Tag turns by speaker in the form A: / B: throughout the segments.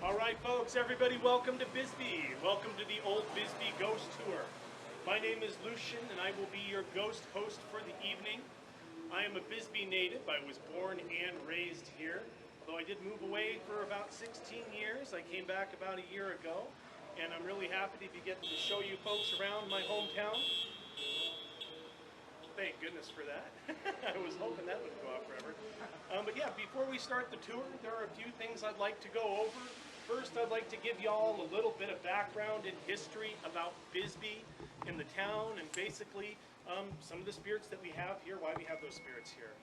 A: All right, folks, everybody, welcome to Bisbee. Welcome to the Old Bisbee Ghost Tour. My name is Lucian, and I will be your ghost host for the evening. I am a Bisbee native. I was born and raised here. Although I did move away for about 16 years, I came back about a year ago, and I'm really happy to be getting to show you folks around my hometown. Thank goodness for that. I was hoping that would go on forever. But yeah, before we start the tour, there are a few things I'd like to go over. First, I'd like to give y'all a little bit of background and history about Bisbee in the town, and basically some of the spirits that we have here, why we have those spirits here.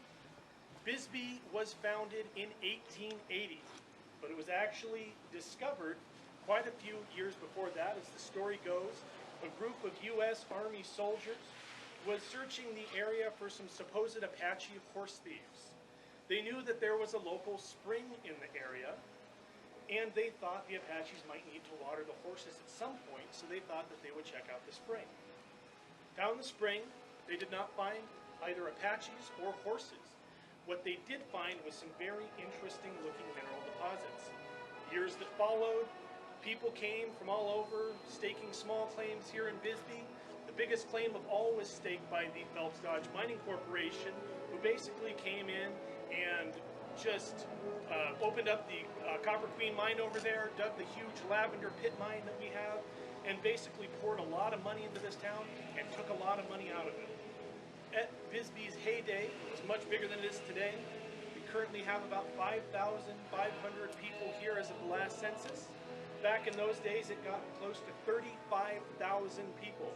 A: Bisbee was founded in 1880, but it was actually discovered quite a few years before that. As the story goes, a group of U.S. Army soldiers was searching the area for some supposed Apache horse thieves. They knew that there was a local spring in the area, and they thought the Apaches might need to water the horses at some point, so they thought that they would check out the spring. Found the spring. They did not find either Apaches or horses. What they did find was some very interesting looking mineral deposits. Years that followed, people came from all over, staking small claims here in Bisbee. The biggest claim of all was staked by the Phelps Dodge Mining Corporation, who basically came in and just opened up the Copper Queen mine over there, dug the huge lavender pit mine that we have, and basically poured a lot of money into this town and took a lot of money out of it. At Bisbee's heyday, it was much bigger than it is today. We currently have about 5,500 people here as of the last census. Back in those days, it got close to 35,000 people.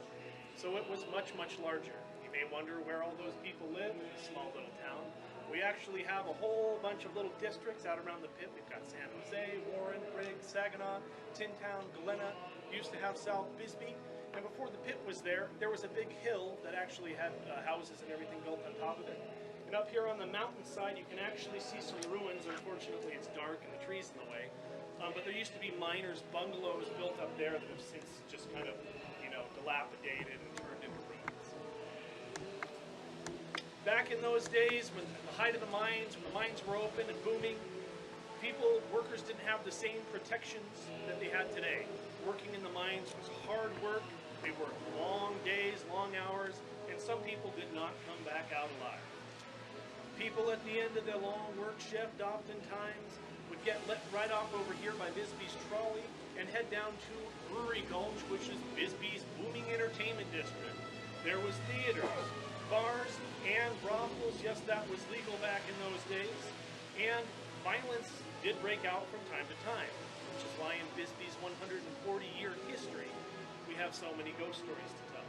A: So it was much, much larger. You may wonder where all those people live in this small little town. We actually have a whole bunch of little districts out around the pit. We've got San Jose, Warren, Briggs, Saginaw, Tin Town, Galena. We used to have South Bisbee. And before the pit was there was a big hill that actually had houses and everything built on top of it. And up here on the mountainside, you can actually see some ruins. Unfortunately, it's dark and the tree's in the way. But there used to be miners' bungalows built up there that have since just kind of, dilapidated and turned into ruins. Back in those days, when the height of the mines, when the mines were open and booming, workers didn't have the same protections that they had today. Working in the mines was hard work. They worked long days, long hours, and some people did not come back out alive. People at the end of their long work shift oftentimes would get let right off over here by Bisbee's trolley and head down to Brewery Gulch, which is Bisbee's booming entertainment district. There was theaters, bars, and brothels. Yes, that was legal back in those days. And violence did break out from time to time, which is why in Bisbee's 140-year history, we have so many ghost stories to tell.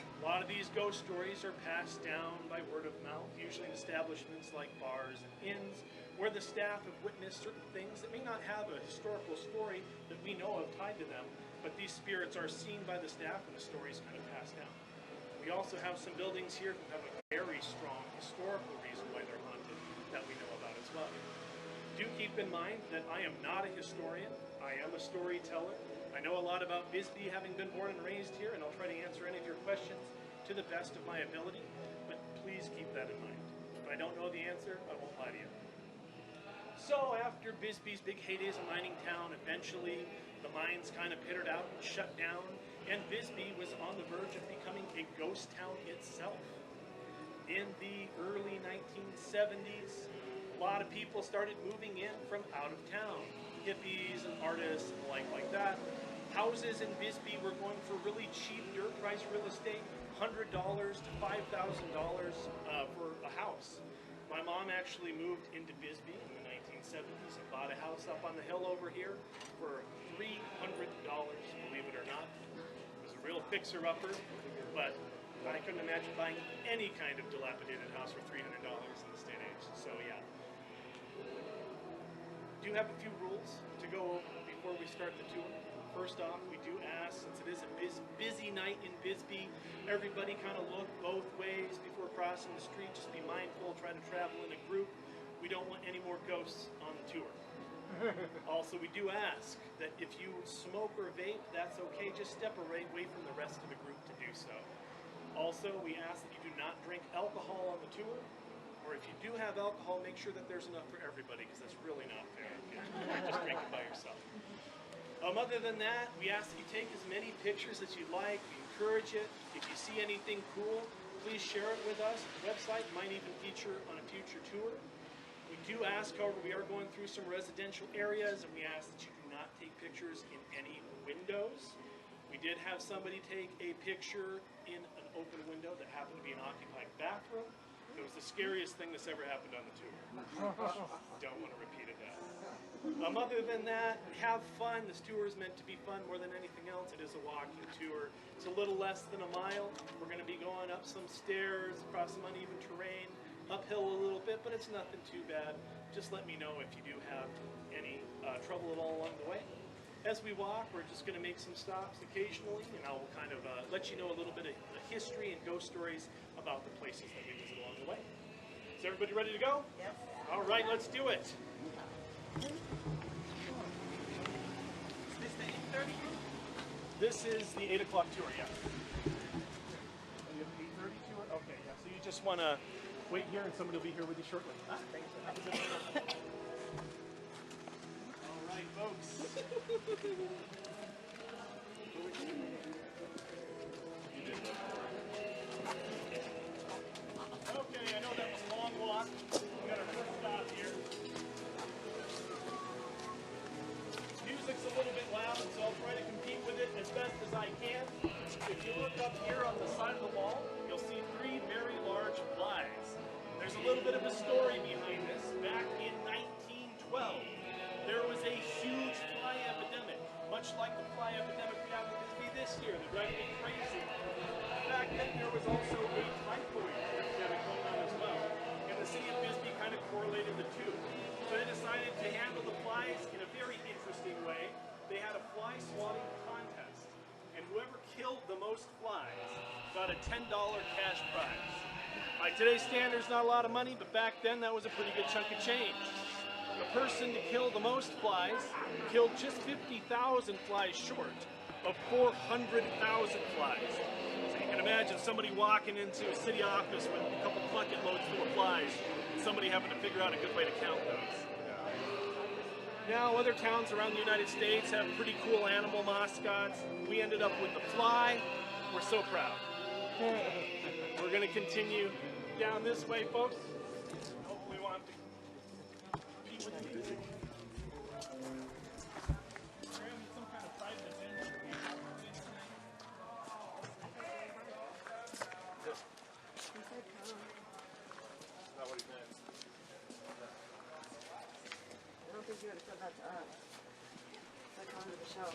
A: A lot of these ghost stories are passed down by word of mouth, usually in establishments like bars and inns, where the staff have witnessed certain things that may not have a historical story that we know of tied to them, but these spirits are seen by the staff and the stories kind of passed down. We also have some buildings here that have a very strong historical reason why they're haunted that we know about as well. Do keep in mind that I am not a historian. I am a storyteller. I know a lot about Bisbee, having been born and raised here, and I'll try to answer any of your questions to the best of my ability, but please keep that in mind. If I don't know the answer, I won't lie to you. So after Bisbee's big heyday as a mining town, eventually the mines kind of pittered out and shut down, and Bisbee was on the verge of becoming a ghost town itself. In the early 1970s, a lot of people started moving in from out of town. Hippies and artists and like that. Houses in Bisbee were going for really cheap dirt price real estate, $100 to $5,000 for a house. My mom actually moved into Bisbee in the 1970s and bought a house up on the hill over here for $300, believe it or not. It was a real fixer-upper, but I couldn't imagine buying any kind of dilapidated house for $300 in this day and age. So yeah. Do have a few rules to go over before we start the tour. First off, we do ask, since it is a busy night in Bisbee, everybody kind of look both ways before crossing the street. Just be mindful, try to travel in a group. We don't want any more ghosts on the tour. Also, we do ask that if you smoke or vape, that's okay. Just step away from the rest of the group to do so. Also, we ask that you do not drink alcohol on the tour. Or if you do have alcohol, make sure that there's enough for everybody, because that's really not fair if you're just drinking by yourself. Other than that, we ask that you take as many pictures as you'd like. We encourage it. If you see anything cool, please share it with us. The website might even feature on a future tour. We do ask, however, we are going through some residential areas, and we ask that you do not take pictures in any windows. We did have somebody take a picture in an open window that happened to be an occupied bathroom. It was the scariest thing that's ever happened on the tour. Don't want to repeat it now. Other than that, have fun. This tour is meant to be fun more than anything else. It is a walking tour. It's a little less than a mile. We're going to be going up some stairs, across some uneven terrain, uphill a little bit, but it's nothing too bad. Just let me know if you do have any trouble at all along the way. As we walk, we're just going to make some stops occasionally, and I will kind of let you know a little bit of the history and ghost stories about the places that we visit along the way. Is everybody ready to go?
B: Yep.
A: All right, let's do it.
B: Is this the 8:30?
A: This is the 8 o'clock tour, yeah. You have the 8:30 tour? Okay, yeah. So you just want to wait here, and somebody will be here with you shortly.
B: Ah, thanks.
A: All right, folks. Okay, I know that was a long walk. We got our first stop here. Music's a little bit loud, so I'll try to compete with it as best as I can. If you look up here on the side of the wall, you'll see 3 very large flies. There's a little bit of a story behind this. Back in 1912, there was a huge fly epidemic, much like the fly epidemic we have in Bisbee this year. They're driving me crazy. Back then, there was also a typhoid epidemic going on as well, and the city of Bisbee kind of correlated the two. So they decided to handle the flies in a very interesting way. They had a fly swatting contest, and whoever killed the most flies got a $10 cash prize. By today's standards, not a lot of money, but back then that was a pretty good chunk of change. The person to kill the most flies killed just 50,000 flies short of 400,000 flies. So you can imagine somebody walking into a city office with a couple bucket loads full of flies, and somebody having to figure out a good way to count those. Now, other towns around the United States have pretty cool animal mascots. We ended up with the fly. We're so proud. We're going to continue down this way, folks. Hopefully we won't have to compete with the music. We're having some kind of private event. That's not what he meant.
B: I don't think you would have said that to us. Like on to the show.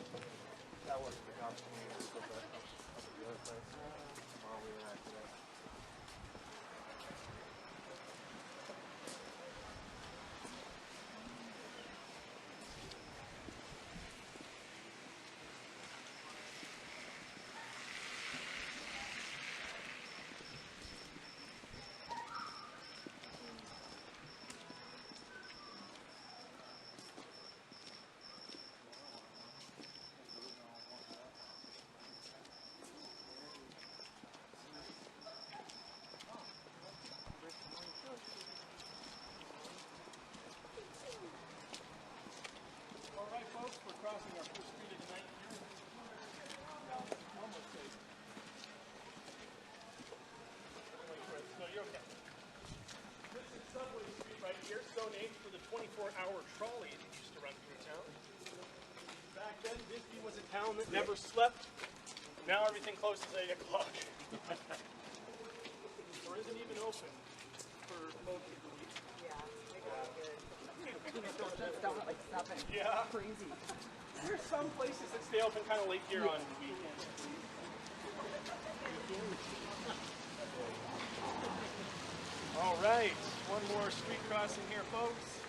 C: That was the gospel meeting up at the other place while we were at today.
A: All right, folks, we're crossing our first street of the night here. Almost safe. No, you're okay. This is Subway Street right here, so named for the 24-hour trolley that used to run through town. Back then, Bisbee was a town that never slept. Now everything closes at 8 o'clock. Or isn't even open for most of the week.
B: Yeah, they got good. It shuts down at like 7.
A: Yeah.
B: Crazy.
A: There's some places that stay open kind of late here on weekends. All right, one more street crossing here, folks.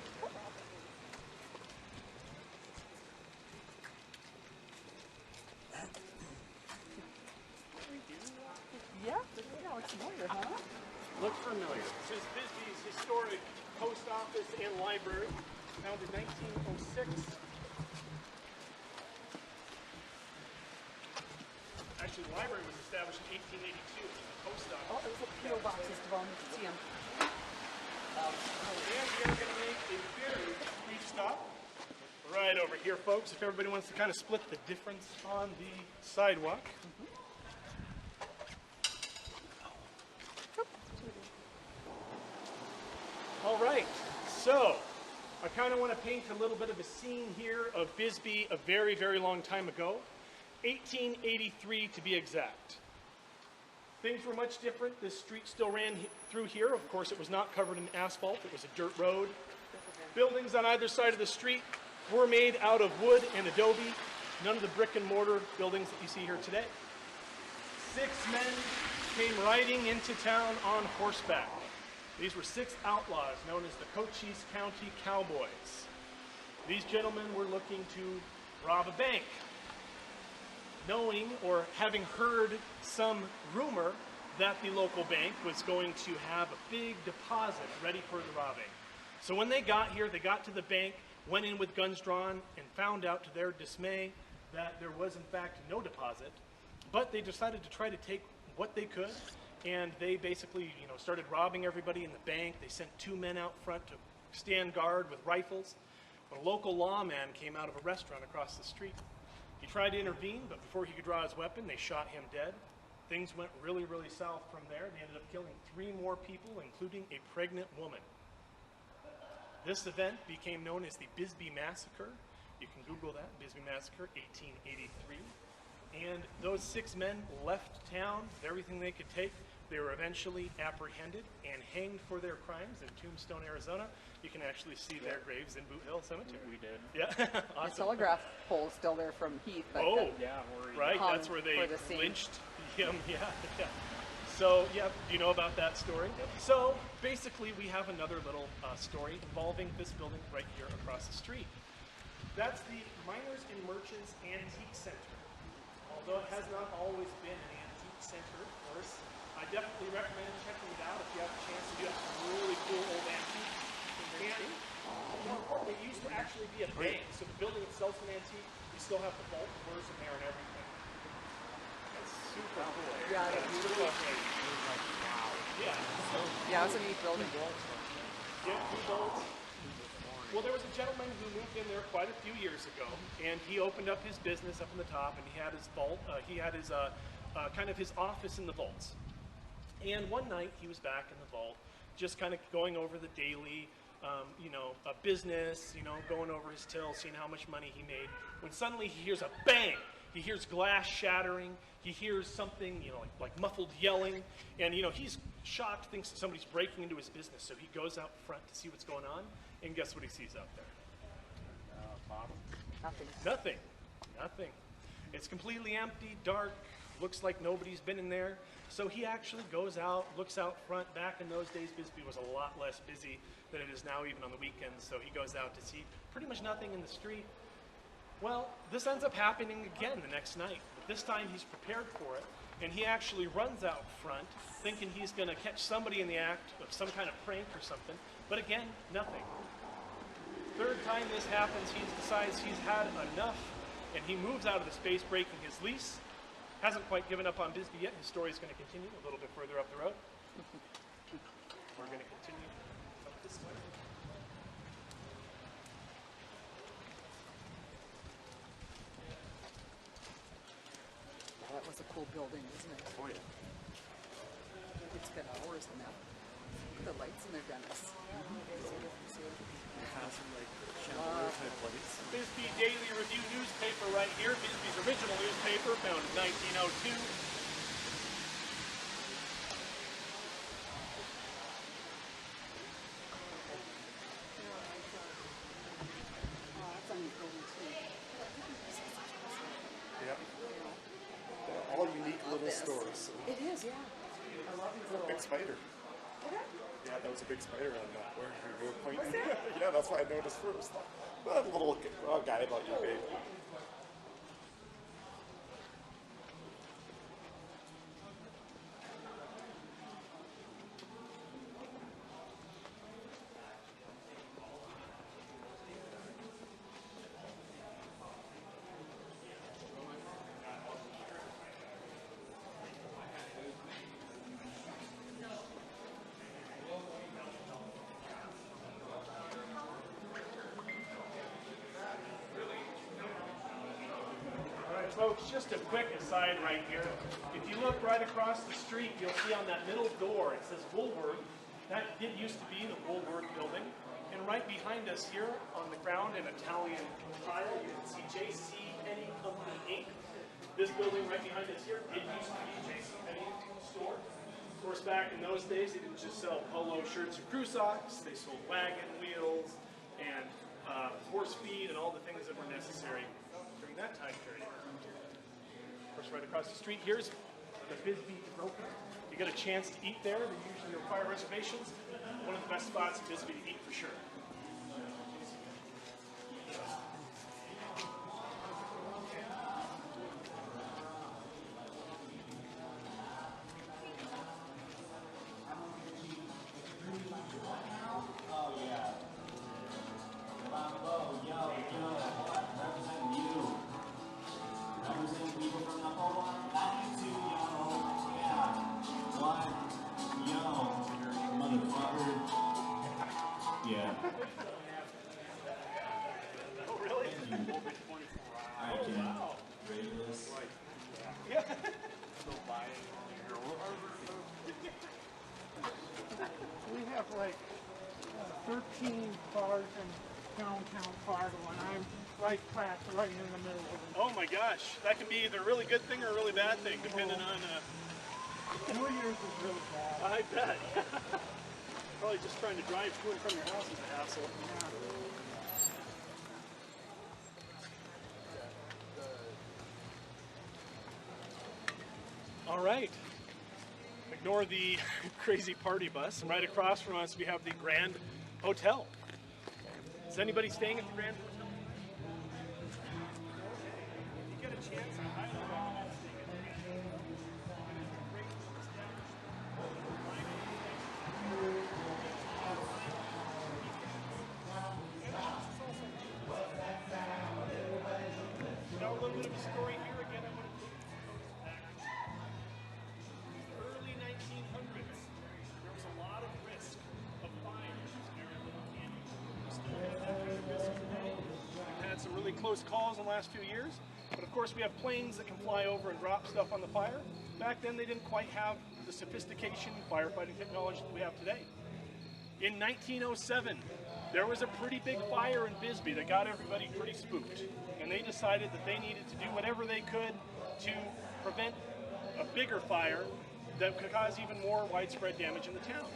B: Yeah, yeah, it's familiar, huh?
A: Look familiar. This is Bisbee's historic post office and library, founded in 1906. Actually, the library was established in 1882. The post office.
B: Oh, there's a PO box is development museum.
A: And we are going to make a very brief stop right over here, folks, if everybody wants to kind of split the difference on the sidewalk. All right, so I kind of want to paint a little bit of a scene here of Bisbee a very, very long time ago, 1883 to be exact. Things were much different. This street still ran through here. Of course, it was not covered in asphalt. It was a dirt road. Buildings on either side of the street were made out of wood and adobe. None of the brick and mortar buildings that you see here today. 6 men came riding into town on horseback. These were 6 outlaws known as the Cochise County Cowboys. These gentlemen were looking to rob a bank, knowing or having heard some rumor that the local bank was going to have a big deposit ready for the robbing. So when they got here, they got to the bank, went in with guns drawn, and found out to their dismay that there was in fact no deposit, but they decided to try to take what they could, and they basically, started robbing everybody in the bank. They sent 2 men out front to stand guard with rifles. But a local lawman came out of a restaurant across the street. He tried to intervene, but before he could draw his weapon, they shot him dead. Things went really, really south from there. They ended up killing 3 more people, including a pregnant woman. This event became known as the Bisbee Massacre. You can Google that, Bisbee Massacre, 1883. And those 6 men left town with everything they could take. They were eventually apprehended and hanged for their crimes in Tombstone, Arizona. You can actually see their graves in Boot Hill Cemetery.
C: We did.
A: Yeah, awesome.
D: The telegraph pole's still there from Heath. But
C: Yeah,
A: right,
D: hung
A: that's where they
D: for the scene.
A: lynched him. Yeah. So, do you know about that story? So, basically, we have another little story involving this building right here across the street. That's the Miners and Merchants Antique Center. Although it has not always been an antique center, of course, I definitely recommend checking it out if you have a chance to do some really cool old antiques. And more importantly, it used to actually be a bank, so the building itself is an antique. You still have the vault doors in there and everything. That's super cool.
D: Yeah,
A: That's
D: beautiful.
A: really great. Yeah.
D: Yeah, it's a neat building.
A: Yeah, 2 vaults. Well, there was a gentleman who moved in there quite a few years ago, and he opened up his business up in the top, and he had his vault. He had his kind of his office in the vaults. And one night he was back in the vault, just kind of going over the daily, business, going over his till, seeing how much money he made. When suddenly he hears a bang. He hears glass shattering. He hears something, like muffled yelling, and he's shocked, thinks that somebody's breaking into his business. So he goes out front to see what's going on, and guess what he sees out there?
D: Nothing.
A: Nothing. It's completely empty, dark. Looks like nobody's been in there. So he actually goes out, looks out front. Back in those days, Bisbee was a lot less busy than it is now, even on the weekends. So he goes out to see pretty much nothing in the street. Well, this ends up happening again the next night. But this time he's prepared for it. And he actually runs out front, thinking he's going to catch somebody in the act of some kind of prank or something. But again, nothing. 3rd time this happens, he decides he's had enough. And he moves out of the space, breaking his lease. Hasn't quite given up on Bisbee yet. His story is going to continue a little bit further up the road. We're going to continue up this way.
D: That was a cool building, wasn't it?
C: Oh, yeah.
D: It's been hours in that. Look at the lights in there, Dennis.
C: It has some, chandelier type lights.
A: Bisbee Daily Review newspaper right here. Bisbee's original newspaper, found in 1902.
D: That's a neat building too.
C: Yeah. They're all unique little
D: this.
C: stores.
D: It is, yeah. I love these little.
C: Big spider. Yeah, that was a big spider on where you were pointing. Yeah, that's why I noticed first. A little guy about you, babe.
A: Folks, just a quick aside right here. If you look right across the street, you'll see on that middle door, it says Woolworth. That did used to be the Woolworth building. And right behind us here on the ground in Italian tile, you can see J.C. Penney Company Inc. This building right behind us here, it used to be J.C. Penney store. Of course, back in those days, they didn't just sell polo shirts and crew socks. They sold wagon wheels and horse feed and all the things that were necessary during that time period. Of course, right across the street here's the Bisbee AZ. You get a chance to eat there. They usually require reservations. One of the best spots in Bisbee to eat for sure.
E: Yeah.
A: Oh, really?
E: I can rate this.
A: Yeah.
F: We have like 13 bars in downtown Fargo, and I'm right packed right in the middle of them.
A: Oh my gosh, that can be either a really good thing or a really bad thing, depending on.
F: New Year's is really bad.
A: I bet. Probably just trying to drive to and from your house is a hassle. All right. Ignore the crazy party bus. And right across from us, we have the Grand Hotel. Is anybody staying at the Grand Hotel? If you get a chance, I highly recommend staying at the Grand Hotel. It's a great now a little bit of a story here again. I want to take back to the early 1900s. There was a lot of risk of fires in Little Canyon. We still have that kind of risk today. We've had some really close calls in the last few years, but of course we have planes that can fly over and drop stuff on the fire. Back then they didn't quite have the sophistication firefighting technology that we have today. In 1907, there was a pretty big fire in Bisbee that got everybody pretty spooked. And they decided that they needed to do whatever they could to prevent a bigger fire that could cause even more widespread damage in the town.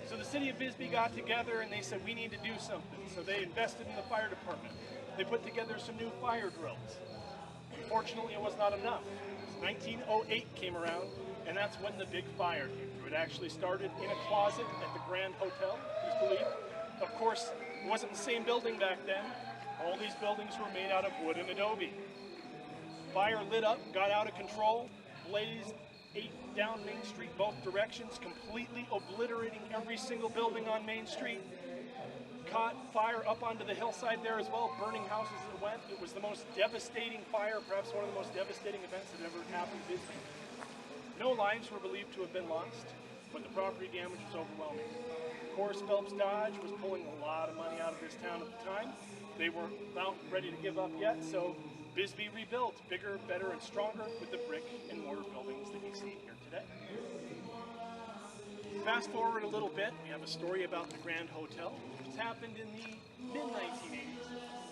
A: So the city of Bisbee got together and they said, we need to do something. So they invested in the fire department. They put together some new fire drills. Unfortunately, it was not enough. 1908 came around, and that's when the big fire came through. It actually started in a closet at the Grand Hotel, please believe. Of course, it wasn't the same building back then. All these buildings were made out of wood and adobe. Fire lit up, got out of control, blazed, ate down Main Street both directions, completely obliterating every single building on Main Street. Caught fire up onto the hillside there as well, burning houses as it went. It was the most devastating fire, perhaps one of the most devastating events that ever happened in Bisbee. No lives were believed to have been lost, but the property damage was overwhelming. Of course, Phelps Dodge was pulling a lot of money out of this town at the time. They weren't about ready to give up yet, so Bisbee rebuilt bigger, better, and stronger with the brick and mortar buildings that you see here today. Fast forward a little bit, we have a story about the Grand Hotel. This happened in the mid-1980s.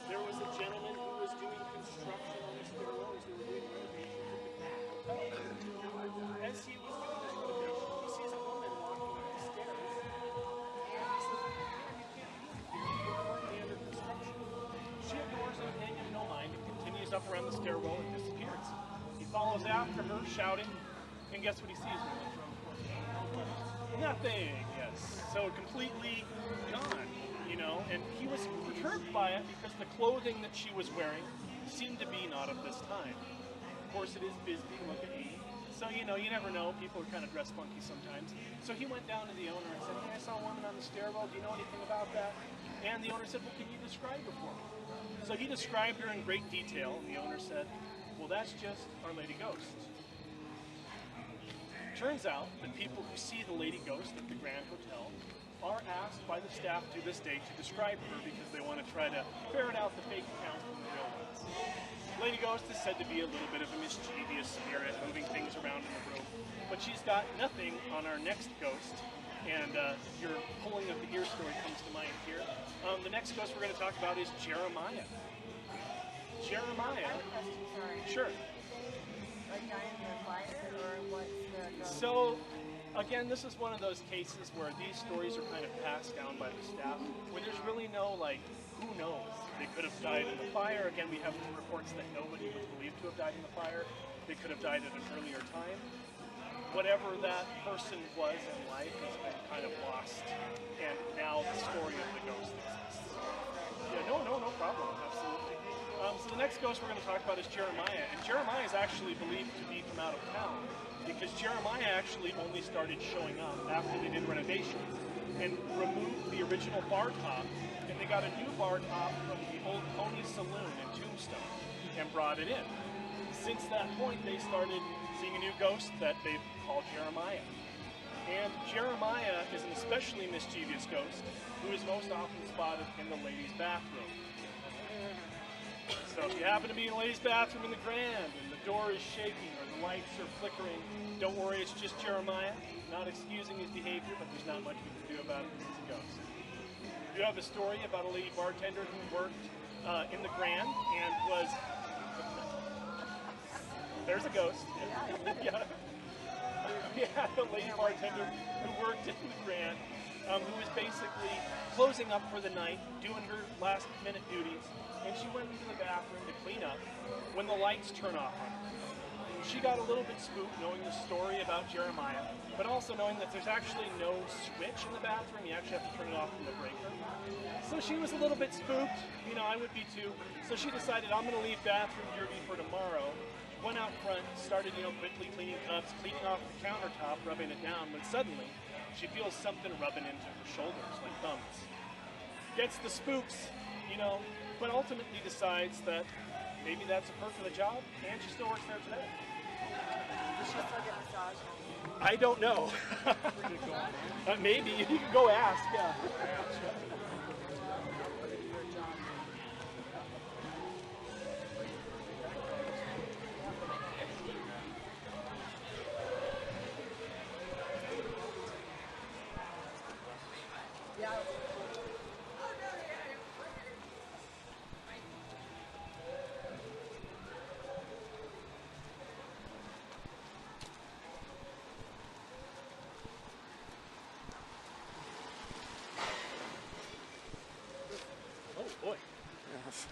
A: There was a gentleman who was doing construction on the stairwells. They were doing renovations at the Grand Hotel. As he was doing this renovation, he sees a woman walking up the stairs. And he says, you can't do anything. You're currently under construction. She ignores him, paying him no mind, and continues up around the stairwell and disappears. He follows after her, shouting, and guess what he sees? Nothing, yes. So completely gone, you know, and he was perturbed by it because the clothing that she was wearing seemed to be not of this time. Of course, it is Bisbee, look at me. So, you know, you never know. People are kind of dressed funky sometimes. So he went down to the owner and said, hey, I saw a woman on the stairwell. Do you know anything about that? And the owner said, well, can you describe her for me? So he described her in great detail, and the owner said, well, that's just Our Lady Ghost. Turns out that people who see the Lady Ghost at the Grand Hotel are asked by the staff to this day to describe her because they want to try to ferret out the fake account from the real ones. Lady Ghost is said to be a little bit of a mischievous spirit, moving things around in the room, but she's got nothing on our next ghost, and your pulling of the ear story comes to mind here. The next ghost we're going to talk about is Jeremiah. Jeremiah.
B: I have a question, sorry.
A: Sure.
B: Like guy in the fire, or what's the ghost?
A: So, again, this is one of those cases where these stories are kind of passed down by the staff, where there's really no, like, who knows? They could have died in the fire. Again, we have reports that nobody was believed to have died in the fire. They could have died at an earlier time. Whatever that person was in life has been kind of lost, and now the story of the ghost exists. Yeah, no problem, absolutely. So the next ghost we're going to talk about is Jeremiah, and Jeremiah is actually believed to be from out of town, because Jeremiah actually only started showing up after they did renovations and removed the original bar top, and they got a new bar top from the old Pony Saloon in Tombstone and brought it in. Since that point, they started seeing a new ghost that they call Jeremiah. And Jeremiah is an especially mischievous ghost who is most often spotted in the ladies' bathroom. So if you happen to be in the ladies' bathroom in the Grand and the door is shaking or the lights are flickering, don't worry, it's just Jeremiah. Not excusing his behavior, but there's not much we can do about it because he's a ghost. We have a story about a lady bartender who worked in the Grand and was... There's a ghost. Yeah. Yeah, a lady bartender who worked in the Grand, who was basically closing up for the night, doing her last minute duties, and she went into the bathroom to clean up when the lights turn off on her. She got a little bit spooked knowing the story about Jeremiah, but also knowing that there's actually no switch in the bathroom. You actually have to turn it off from the breaker. So she was a little bit spooked. You know, I would be too. So she decided, I'm going to leave bathroom duty for tomorrow. Went out front, started, quickly cleaning cups, cleaning off the countertop, rubbing it down, when suddenly she feels something rubbing into her shoulders like thumbs. Gets the spooks, but ultimately decides that maybe that's a perk of the job, and she still works there today.
B: Does she still get massage?
A: I don't know. Maybe you can go ask. Yeah. Oh boy.
C: Yes.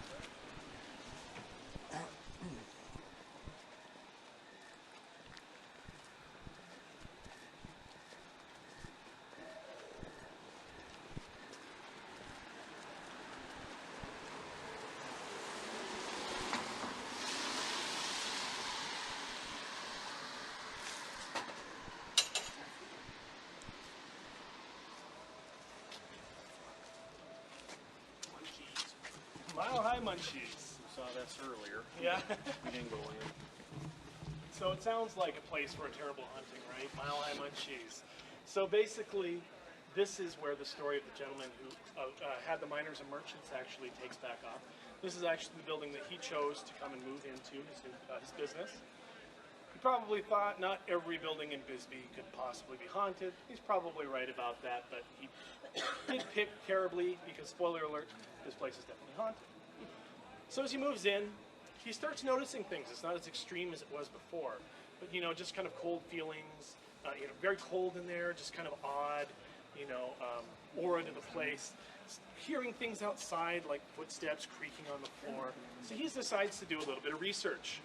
A: Mile High Munchies.
C: Saw this earlier.
A: Yeah.
C: We didn't go in.
A: So it sounds like a place for a terrible hunting, right? Mile High Munchies. So basically, this is where the story of the gentleman who had the miners and merchants actually takes back off. This is actually the building that he chose to come and move into his business. He probably thought not every building in Bisbee could possibly be haunted. He's probably right about that, but he did pick terribly because, spoiler alert, this place is definitely haunted. So as he moves in, he starts noticing things. It's not as extreme as it was before, but just kind of cold feelings. Very cold in there, just kind of odd, aura to the place. Hearing things outside like footsteps creaking on the floor. So he decides to do a little bit of research.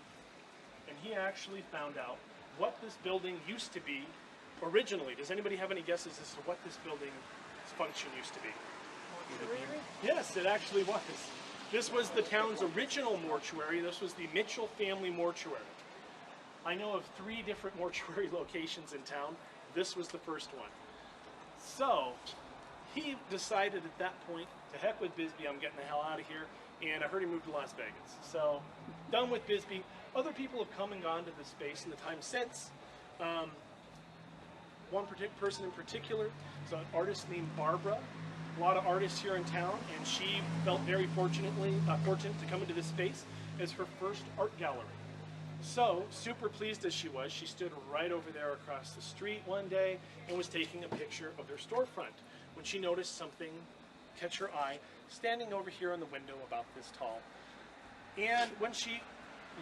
A: And he actually found out what this building used to be originally. Does anybody have any guesses as to what this building's function used to be? Yes, it actually was. This was the town's original mortuary. This was the Mitchell family mortuary. I know of 3 different mortuary locations in town. This was the first one. So he decided at that point, to heck with Bisbee, I'm getting the hell out of here. And I heard he moved to Las Vegas. So done with Bisbee. Other people have come and gone to this space in the time since. one person in particular is an artist named Barbara. A lot of artists here in town, and she felt very fortunate to come into this space as her first art gallery. So, super pleased as she was, she stood right over there across the street one day and was taking a picture of their storefront when she noticed something catch her eye standing over here in the window about this tall. And when she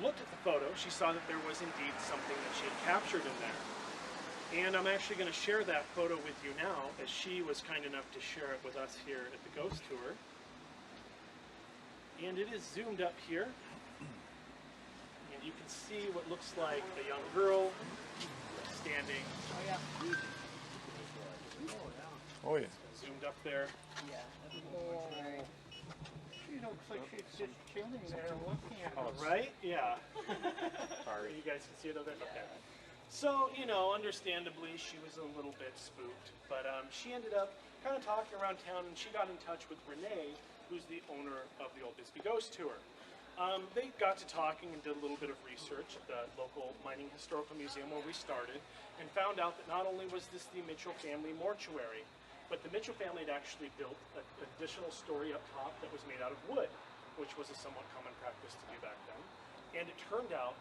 A: looked at the photo, she saw that there was indeed something that she had captured in there. And I'm actually going to share that photo with you now, as she was kind enough to share it with us here at the Ghost Tour. And it is zoomed up here. And you can see what looks like a young girl standing.
D: Oh yeah.
C: Oh yeah.
A: Zoomed up there.
D: Yeah.
F: Oh, she looks like she's just chilling there looking at us.
A: Right? Yeah. You guys can see it over there? Okay. So, you know, understandably, she was a little bit spooked. But she ended up kind of talking around town, and she got in touch with Renee, who's the owner of the old Bisbee Ghost Tour. They got to talking and did a little bit of research at the local mining historical museum where we started, and found out that not only was this the Mitchell family mortuary, but the Mitchell family had actually built an additional story up top that was made out of wood, which was a somewhat common practice to do back then. And it turned out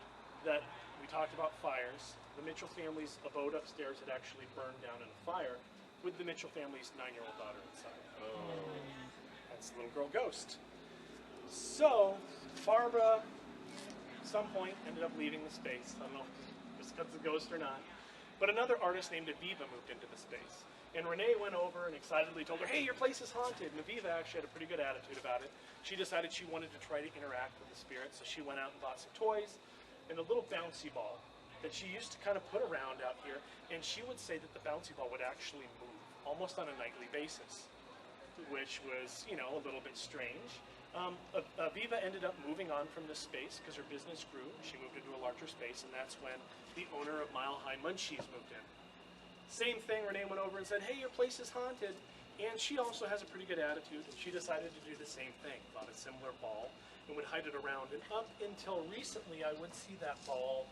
A: that, we talked about fires, the Mitchell family's abode upstairs had actually burned down in a fire with the Mitchell family's 9-year-old daughter inside. That's the little girl ghost. So, Barbara, at some point, ended up leaving the space. I don't know if it was because of the ghost or not. But another artist named Aviva moved into the space. And Renee went over and excitedly told her, hey, your place is haunted. And Aviva actually had a pretty good attitude about it. She decided she wanted to try to interact with the spirits, so she went out and bought some toys and a little bouncy ball that she used to kind of put around out here. And she would say that the bouncy ball would actually move almost on a nightly basis, which was, you know, a little bit strange. Aviva ended up moving on from this space because her business grew. She moved into a larger space, and that's when the owner of Mile High Munchies moved in. Same thing, Renee went over and said, hey, your place is haunted. And she also has a pretty good attitude. She decided to do the same thing, bought a similar ball, and would hide it around. And up until recently, I would see that ball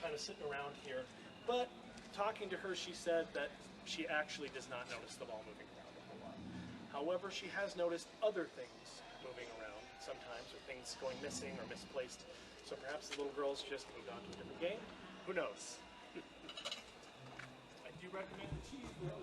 A: kind of sitting around here. But talking to her, she said that she actually does not notice the ball moving around a whole lot. However, she has noticed other things moving around sometimes, or things going missing or misplaced. So perhaps the little girl's just moved on to a different game. Who knows? I do recommend the cheese roll.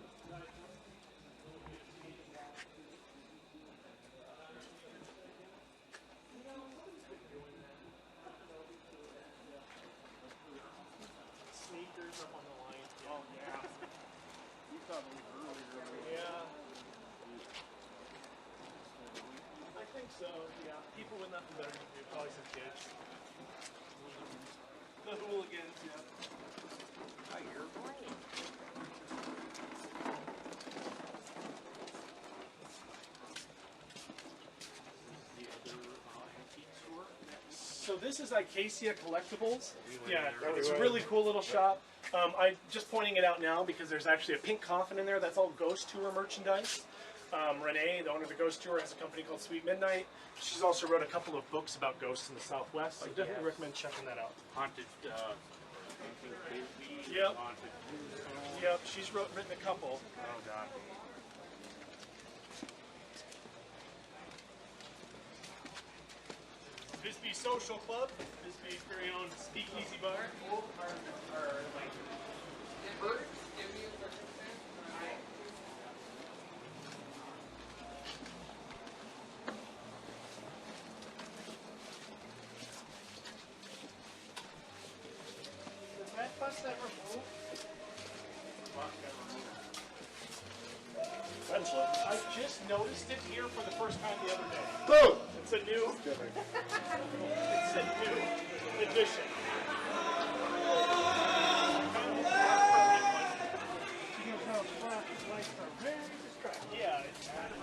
A: Sneakers up on the line. Oh, yeah.
C: You thought we earlier.
A: Yeah. I think so, yeah. People with nothing better to do, probably some kids. The hooligans, yeah.
C: Hi, you're right.
A: So this is Acacia Collectibles. Yeah, it's a really cool little shop. I'm just pointing it out now because there's actually a pink coffin in there. That's all Ghost Tour merchandise. Renee, the owner of the Ghost Tour, has a company called Sweet Midnight. She's also wrote a couple of books about ghosts in the Southwest, so definitely recommend checking that out.
E: Haunted,
A: Yep.
E: haunted.
A: Yep, she's written a couple.
E: Oh, God.
A: Bisbee Social Club, Bisbee's very own speakeasy bar. Does that bus ever move?
C: Essentially.
A: I just noticed it here for the first time the other day.
C: Boom!
A: It's a new, it's a new addition.
F: Because those flashing lights are very distracting.
A: Yeah, it's kind of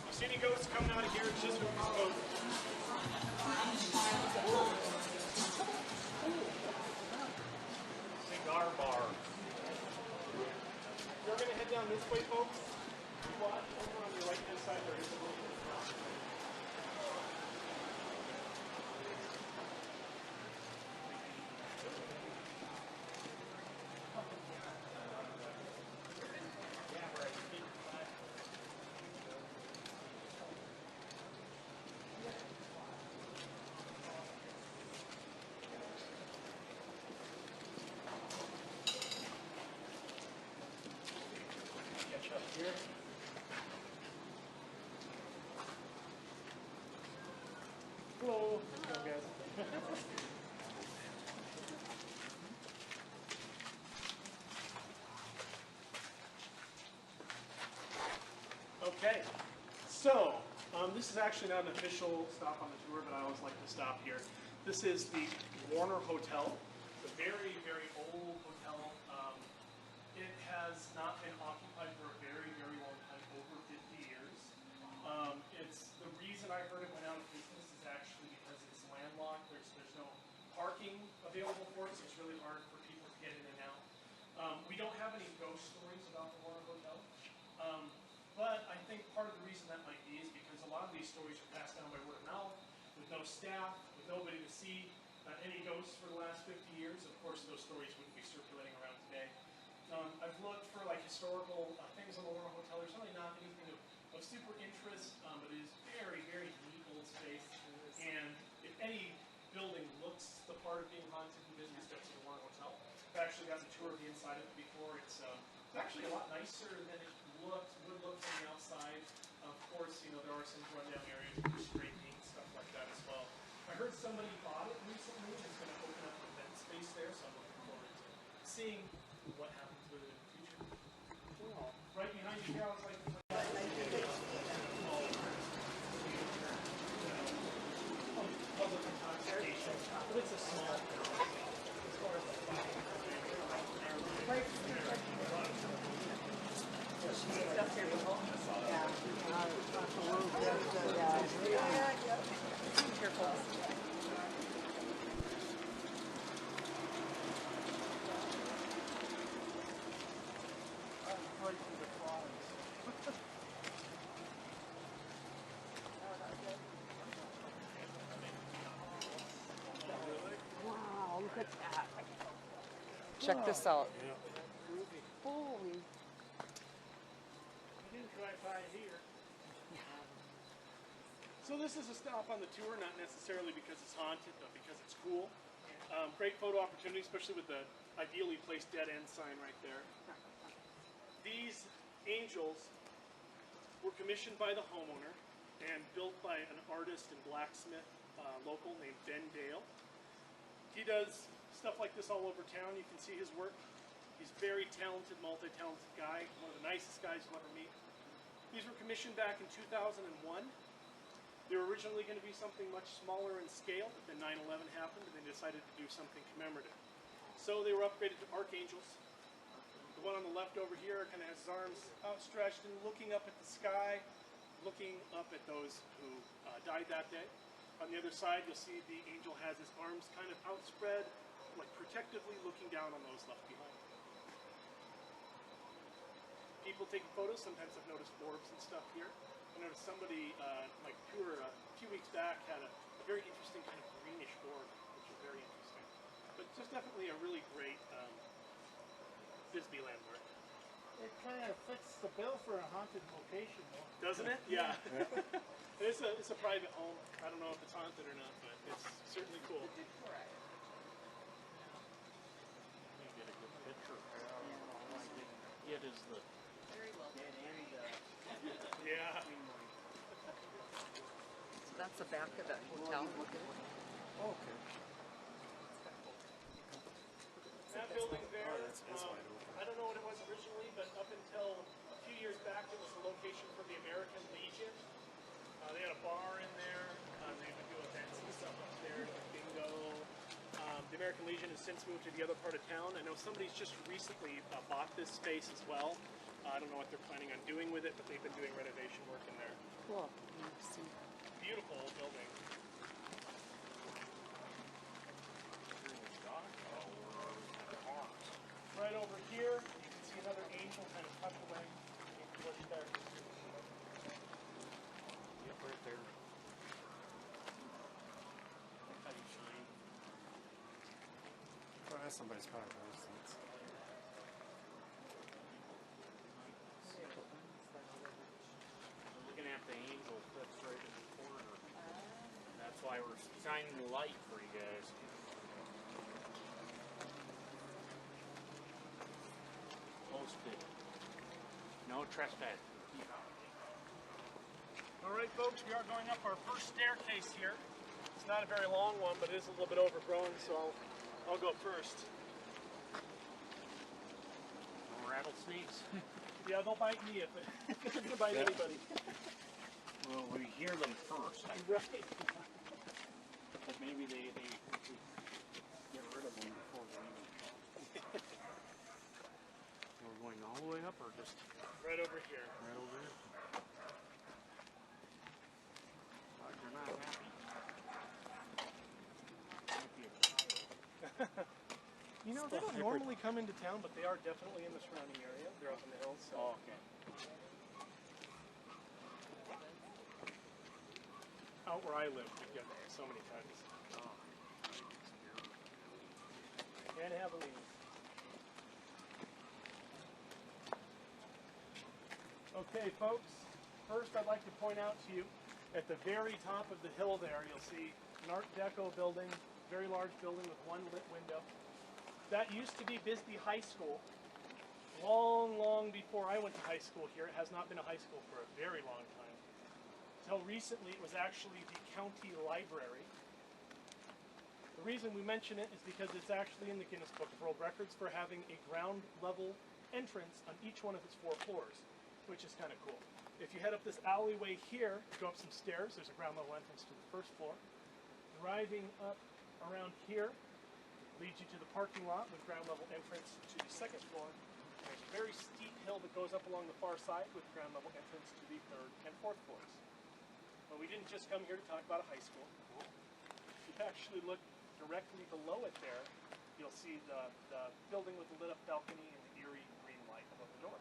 A: You see any ghosts coming out of here? It's just with these ghosts. Cigar bar. We're going to head down this way, folks. Watch over on your right hand side. There is a little bit of Okay, so this is actually not an official stop on the tour, but I always like to stop here. This is the Warner Hotel, a very, very old hotel. It has not been occupied for a very, very long time, over 50 years. It's the reason I heard it went out of business is actually because it's landlocked. There's no parking available for it, so it's really hard for people to get in and out. We don't have any ghost stories about the Warner Hotel. But I think part of the reason that might be is because a lot of these stories are passed down by word of mouth, with no staff, with nobody to see any ghosts for the last 50 years. Of course, those stories wouldn't be circulating around today. I've looked for like historical things on the Warner Hotel. There's really not anything of super interest, but it is very, very neat old space. And if any building looks the part of being haunted in Bisbee, it's the Warner Hotel. I've actually gotten a tour of the inside of it before. It's actually a lot nicer than it would look from the outside. Of course, you know, there are some rundown areas with straight paint, stuff like that as well. I heard somebody bought it recently and is going to open up an event space there, so I'm looking forward to seeing what happens with it in the future. Cool. Right behind you here, I was like, public intoxication, but it's a small town. As far as the
D: Careful. Wow, look at that. Check this out. Holy.
A: You didn't drive by here. So this is a stop on the tour, not necessarily because it's haunted, but because it's cool. Great photo opportunity, especially with the ideally placed dead end sign right there. These angels were commissioned by the homeowner and built by an artist and blacksmith local named Ben Dale. He does stuff like this all over town. You can see his work. He's a very talented, multi-talented guy, one of the nicest guys you'll ever meet. These were commissioned back in 2001. They were originally going to be something much smaller in scale, but then 9/11 happened and they decided to do something commemorative. So they were upgraded to archangels. The one on the left over here kind of has his arms outstretched and looking up at the sky, looking up at those who died that day. On the other side, you'll see the angel has his arms kind of outspread, like protectively looking down on those left behind. People taking photos, sometimes I've noticed orbs and stuff here. I noticed somebody, like tour a few weeks back, had a very interesting kind of greenish orb, which is very interesting. But just definitely a really great Bisbee landmark.
F: It kind of fits the bill for a haunted location, though.
A: Doesn't it? Yeah. It's a private home. I don't know if it's haunted or not, but it's certainly cool.
G: You get a good picture. All I get is the
D: Very well done.
A: Yeah.
D: So that's the back of that hotel. Look at it.
C: Okay.
A: That building there,
C: It's wide open.
A: I don't know what it was originally, but up until a few years back, it was the location for the American Legion. They had a bar in there. They would do events and stuff up there, like bingo. The American Legion has since moved to the other part of town. I know somebody's just recently bought this space as well. I don't know what they're planning on doing with it, but they've been doing renovation work in there.
D: Cool. You see.
A: Beautiful old building. Right over here, you can see another angel kind of tucked away. You can push there.
G: Yep, right there. Look how you shine.
C: Well, that's somebody's car. Those things.
G: Looking at the angel that's right in the corner. That's why we're shining the light for you guys. Posted. No trespass.
A: All right, folks, we are going up our first staircase here. It's not a very long one, but it is a little bit overgrown, so I'll go first.
G: No rattlesnakes.
A: Yeah, they'll bite me if they're going to bite anybody.
G: Well, we hear them first.
A: Right.
G: But maybe they get rid of them before they even come. We're going all the way up or just
A: Right over here.
G: right over here? But you're not happy. Might be a child.
A: You know, they don't normally come into town, but they are definitely in the surrounding area. They're up in the hills. So.
G: Oh, okay.
A: Out where I live, we get so many times.
G: Oh.
A: Can't have a lead. Okay, folks. First, I'd like to point out to you, at the very top of the hill there, you'll see an Art Deco building, very large building with one lit window. That used to be Bisbee High School. Long, long before I went to high school here, it has not been a high school for a very long time. Until recently, it was actually the county library. The reason we mention it is because it's actually in the Guinness Book of World Records for having a ground level entrance on each one of its 4 floors, which is kind of cool. If you head up this alleyway here, go up some stairs, there's a ground level entrance to the first floor. Driving up around here leads you to the parking lot with ground level entrance to the second floor. There's a very steep hill that goes up along the far side with ground level entrance to the 3rd and 4th floors. But we didn't just come here to talk about a high school. If you actually look directly below it there, you'll see the building with the lit up balcony and the eerie green light above the door.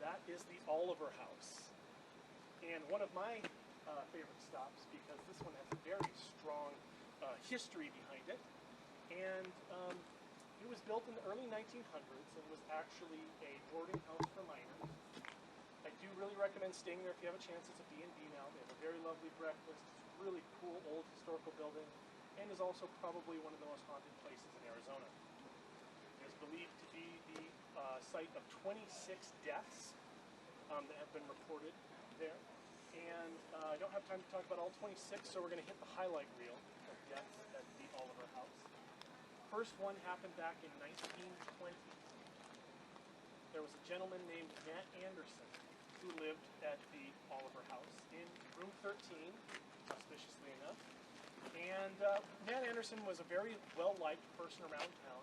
A: That is the Oliver House. And one of my favorite stops, because this one has a very strong history behind it. And it was built in the early 1900s and was actually a boarding house for miners. I do really recommend staying there if you have a chance. It's a B&B now. They have a very lovely breakfast. It's a really cool old historical building and is also probably one of the most haunted places in Arizona. It is believed to be the site of 26 deaths that have been reported there. And I don't have time to talk about all 26, so we're going to hit the highlight reel of deaths at the Oliver House. First one happened back in 1920. There was a gentleman named Matt Anderson who lived at the Oliver House in room 13, auspiciously enough. And Matt Anderson was a very well-liked person around town.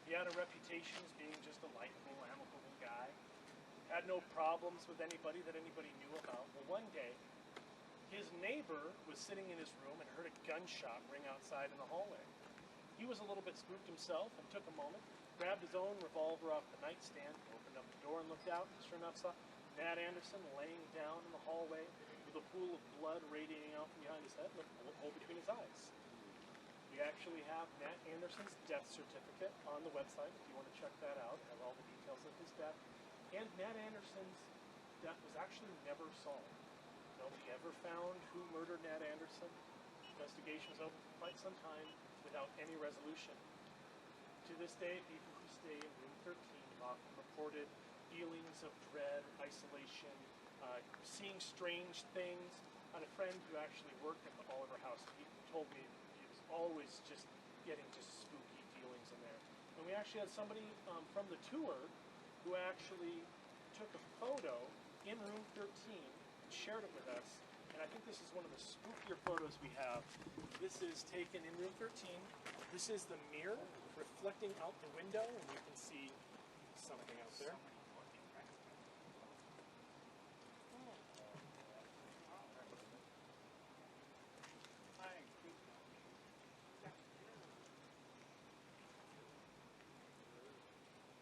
A: He had a reputation as being just a likable, amicable guy. Had no problems with anybody that anybody knew about. Well, one day, his neighbor was sitting in his room and heard a gunshot ring outside in the hallway. He was a little bit spooked himself and took a moment, grabbed his own revolver off the nightstand, opened up the door and looked out, and sure enough saw Matt Anderson laying down in the hallway with a pool of blood radiating out from behind his head with a bullet hole between his eyes. We actually have Matt Anderson's death certificate on the website if you want to check that out. It has all the details of his death. And Matt Anderson's death was actually never solved. Nobody ever found who murdered Matt Anderson. Investigation was open for quite some time without any resolution. To this day, people who stay in room 13 often reported feelings of dread, isolation, seeing strange things. I had a friend who actually worked at the Oliver House. He told me he was always just getting just spooky feelings in there. And we actually had somebody from the tour who actually took a photo in room 13 and shared it with us. And I think this is one of the spookier photos we have. This is taken in room 13. This is the mirror reflecting out the window, and you can see something out there.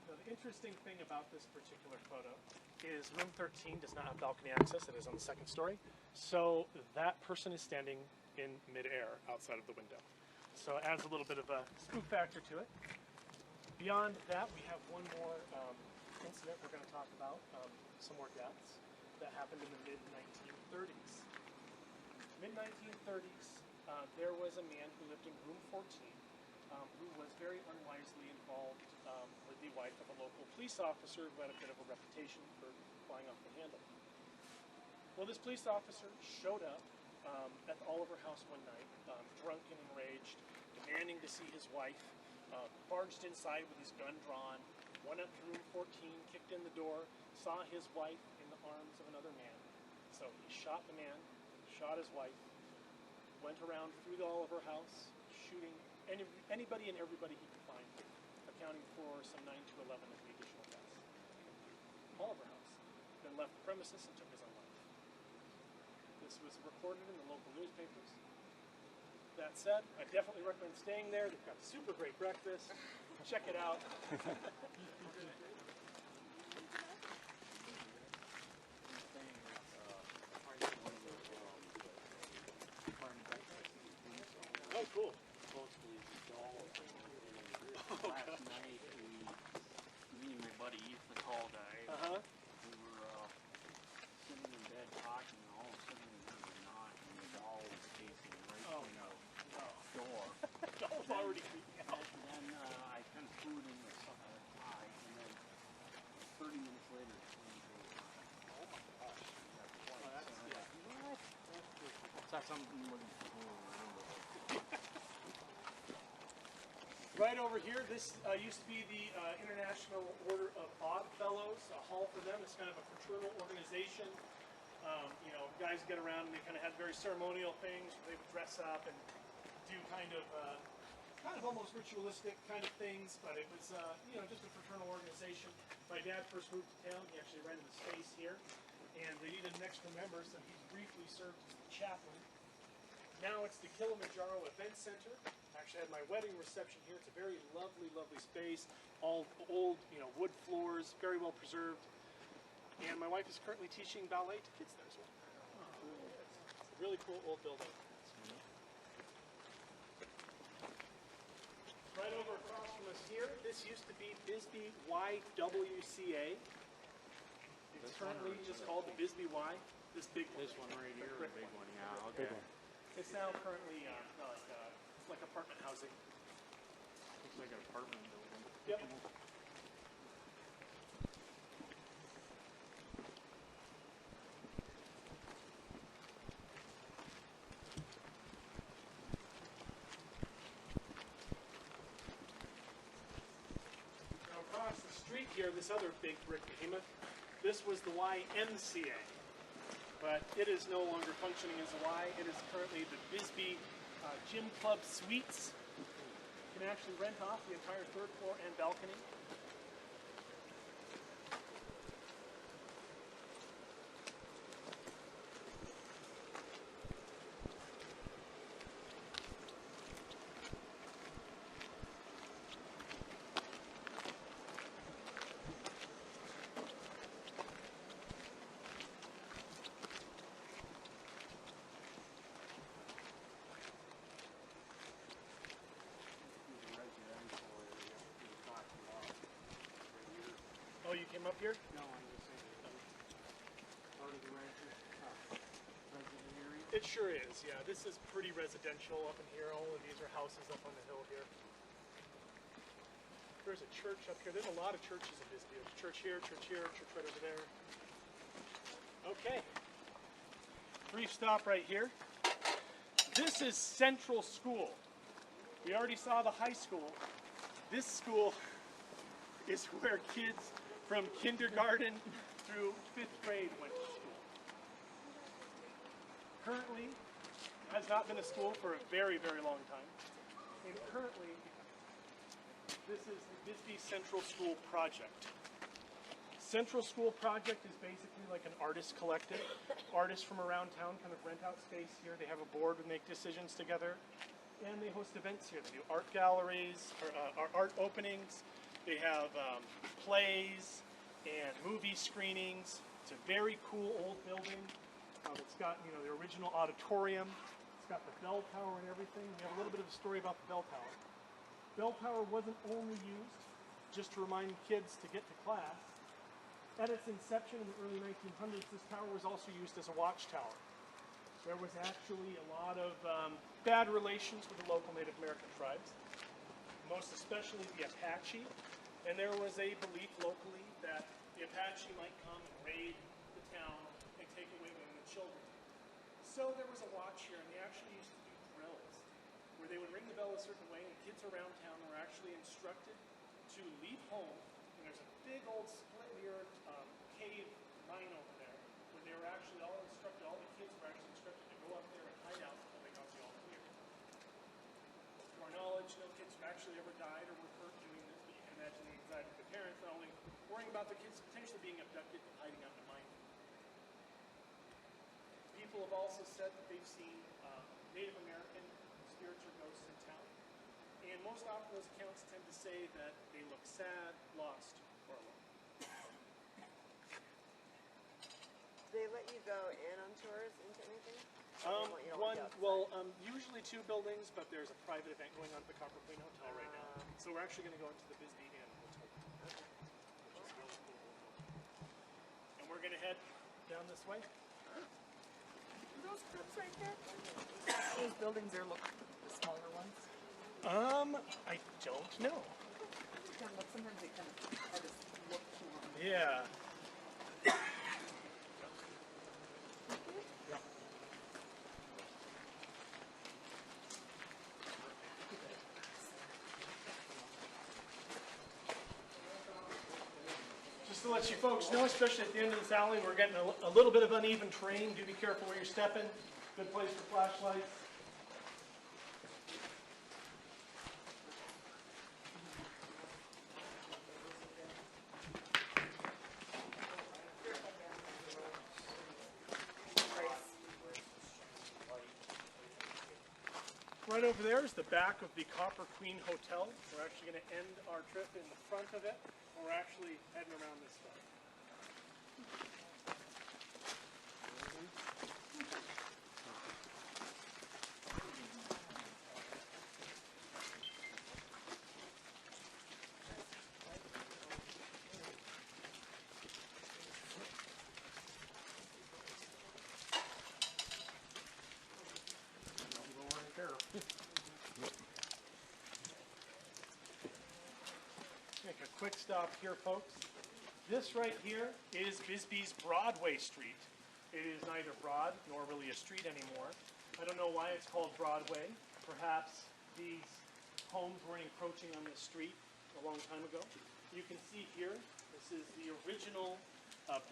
A: Now, the interesting thing about this particular photo is room 13 does not have balcony access. It is on the second story. So that person is standing in midair outside of the window. So it adds a little bit of a spook factor to it. Beyond that, we have one more incident we're going to talk about, some more deaths that happened in the mid-1930s. Mid-1930s, there was a man who lived in room 14 who was very unwisely involved with the wife of a local police officer who had a bit of a reputation for flying off the handle. Well, this police officer showed up at the Oliver house one night, drunk and enraged, demanding to see his wife. Barged inside with his gun drawn, went up to room 14, kicked in the door, saw his wife in the arms of another man. So he shot the man, shot his wife, went around through the Oliver house, shooting anybody and everybody he could find, accounting for some 9 to 11 of the additional deaths. Oliver house. Then left the premises and took his own life. This was reported in the local newspapers. That said, I definitely recommend staying there. They've got super great breakfast. Check it out. Oh, cool.
G: Last night, me and my buddy, the tall guy, we were sitting in bed talking, and all of a sudden we heard a knock, and the doll was facing right through the door.
A: Doll's already creeping out.
G: And then I kind of threw it in the eye, and then 30 minutes later, it came to oh my gosh. Is that something you wouldn't remember?
A: Right over here, this used to be the International Order of Odd Fellows, a hall for them. It's kind of a fraternal organization. You know, guys get around and they kind of had very ceremonial things. They would dress up and do kind of almost ritualistic kind of things, but it was, you know, just a fraternal organization. My dad first moved to town. He actually rented a space here, and they needed an extra member, so he briefly served as the chaplain. Now it's the Kilimanjaro Event Center. Actually had my wedding reception here. It's a very lovely, lovely space. All old, you know, wood floors, very well preserved. And my wife is currently teaching ballet to kids there as well. It's a really cool old building. Right over across from us here, this used to be Bisbee YWCA. It's currently just called the Bisbee Y. This big one.
G: This one right here, the big one, yeah.
C: Big
G: Okay.
C: one.
A: It's now currently like apartment housing.
G: Looks like an apartment building.
A: Yep. Now across the street here, this other big brick behemoth, this was the YMCA. But it is no longer functioning as a Y. It is currently the Bisbee Gym Club Suites. You can actually rent off the entire third floor and balcony. Oh, you came up here?
G: No, I'm just saying. Part of the resident area?
A: It sure is, yeah. This is pretty residential up in here. All of these are houses up on the hill here. There's a church up here. There's a lot of churches in Bisbee. There's a church here, church right over there. Okay. Brief stop right here. This is Central School. We already saw the high school. This school is where kids from kindergarten through 5th grade went to school. Currently, has not been a school for a very, very long time. And currently, this is the Bisbee Central School Project. Central School Project is basically like an artist collective. Artists from around town kind of rent out space here. They have a board and make decisions together. And they host events here. They do art galleries, or art openings. They have plays and movie screenings. It's a very cool old building. It's got, you know, the original auditorium. It's got the bell tower and everything. We have a little bit of a story about the bell tower. Bell tower wasn't only used just to remind kids to get to class. At its inception in the early 1900s, this tower was also used as a watchtower. There was actually a lot of bad relations with the local Native American tribes, most especially the Apache. And there was a belief locally that the Apache might come and raid the town and take away women and children. So there was a watch here, and they actually used to do drills, where they would ring the bell a certain way, and kids around town were actually instructed to leave home. And there's a big old split-mirror cave mine over there, where they were actually all instructed, all the kids were actually instructed to go up there and hide out until they got the all clear. To our knowledge, no kids actually ever died or were hurt doing this, but you can imagine the anxiety of the parents not only worrying about the kids potentially being abducted and hiding out in the mine. People have also said that they've seen Native American spirits or ghosts in town. And most often those accounts tend to say that they look sad, lost, or alone.
B: Do they let you go in on tours into anything? Or they want you to walk outside?
A: Usually 2 buildings, but there's a private event going on at the Copper Queen Hotel right now. So we're actually going to go into the Bisbee AZ Hotel, which is really cool. And we're going to head down this way.
D: Those crypts right there? Those buildings there look the smaller ones.
A: I don't know.
D: Sometimes they kind of have this look to them.
A: Yeah. Just to let you folks know, especially at the end of this alley, we're getting a little bit of uneven terrain. Do be careful where you're stepping. Good place for flashlights. Right over there is the back of the Copper Queen Hotel. We're actually going to end our trip in the front of it, and we're actually heading around this way. Make a quick stop here, folks. This right here is Bisbee's Broadway Street. It is neither broad nor really a street anymore. I don't know why it's called Broadway. Perhaps these homes weren't encroaching on this street a long time ago. You can see here, this is the original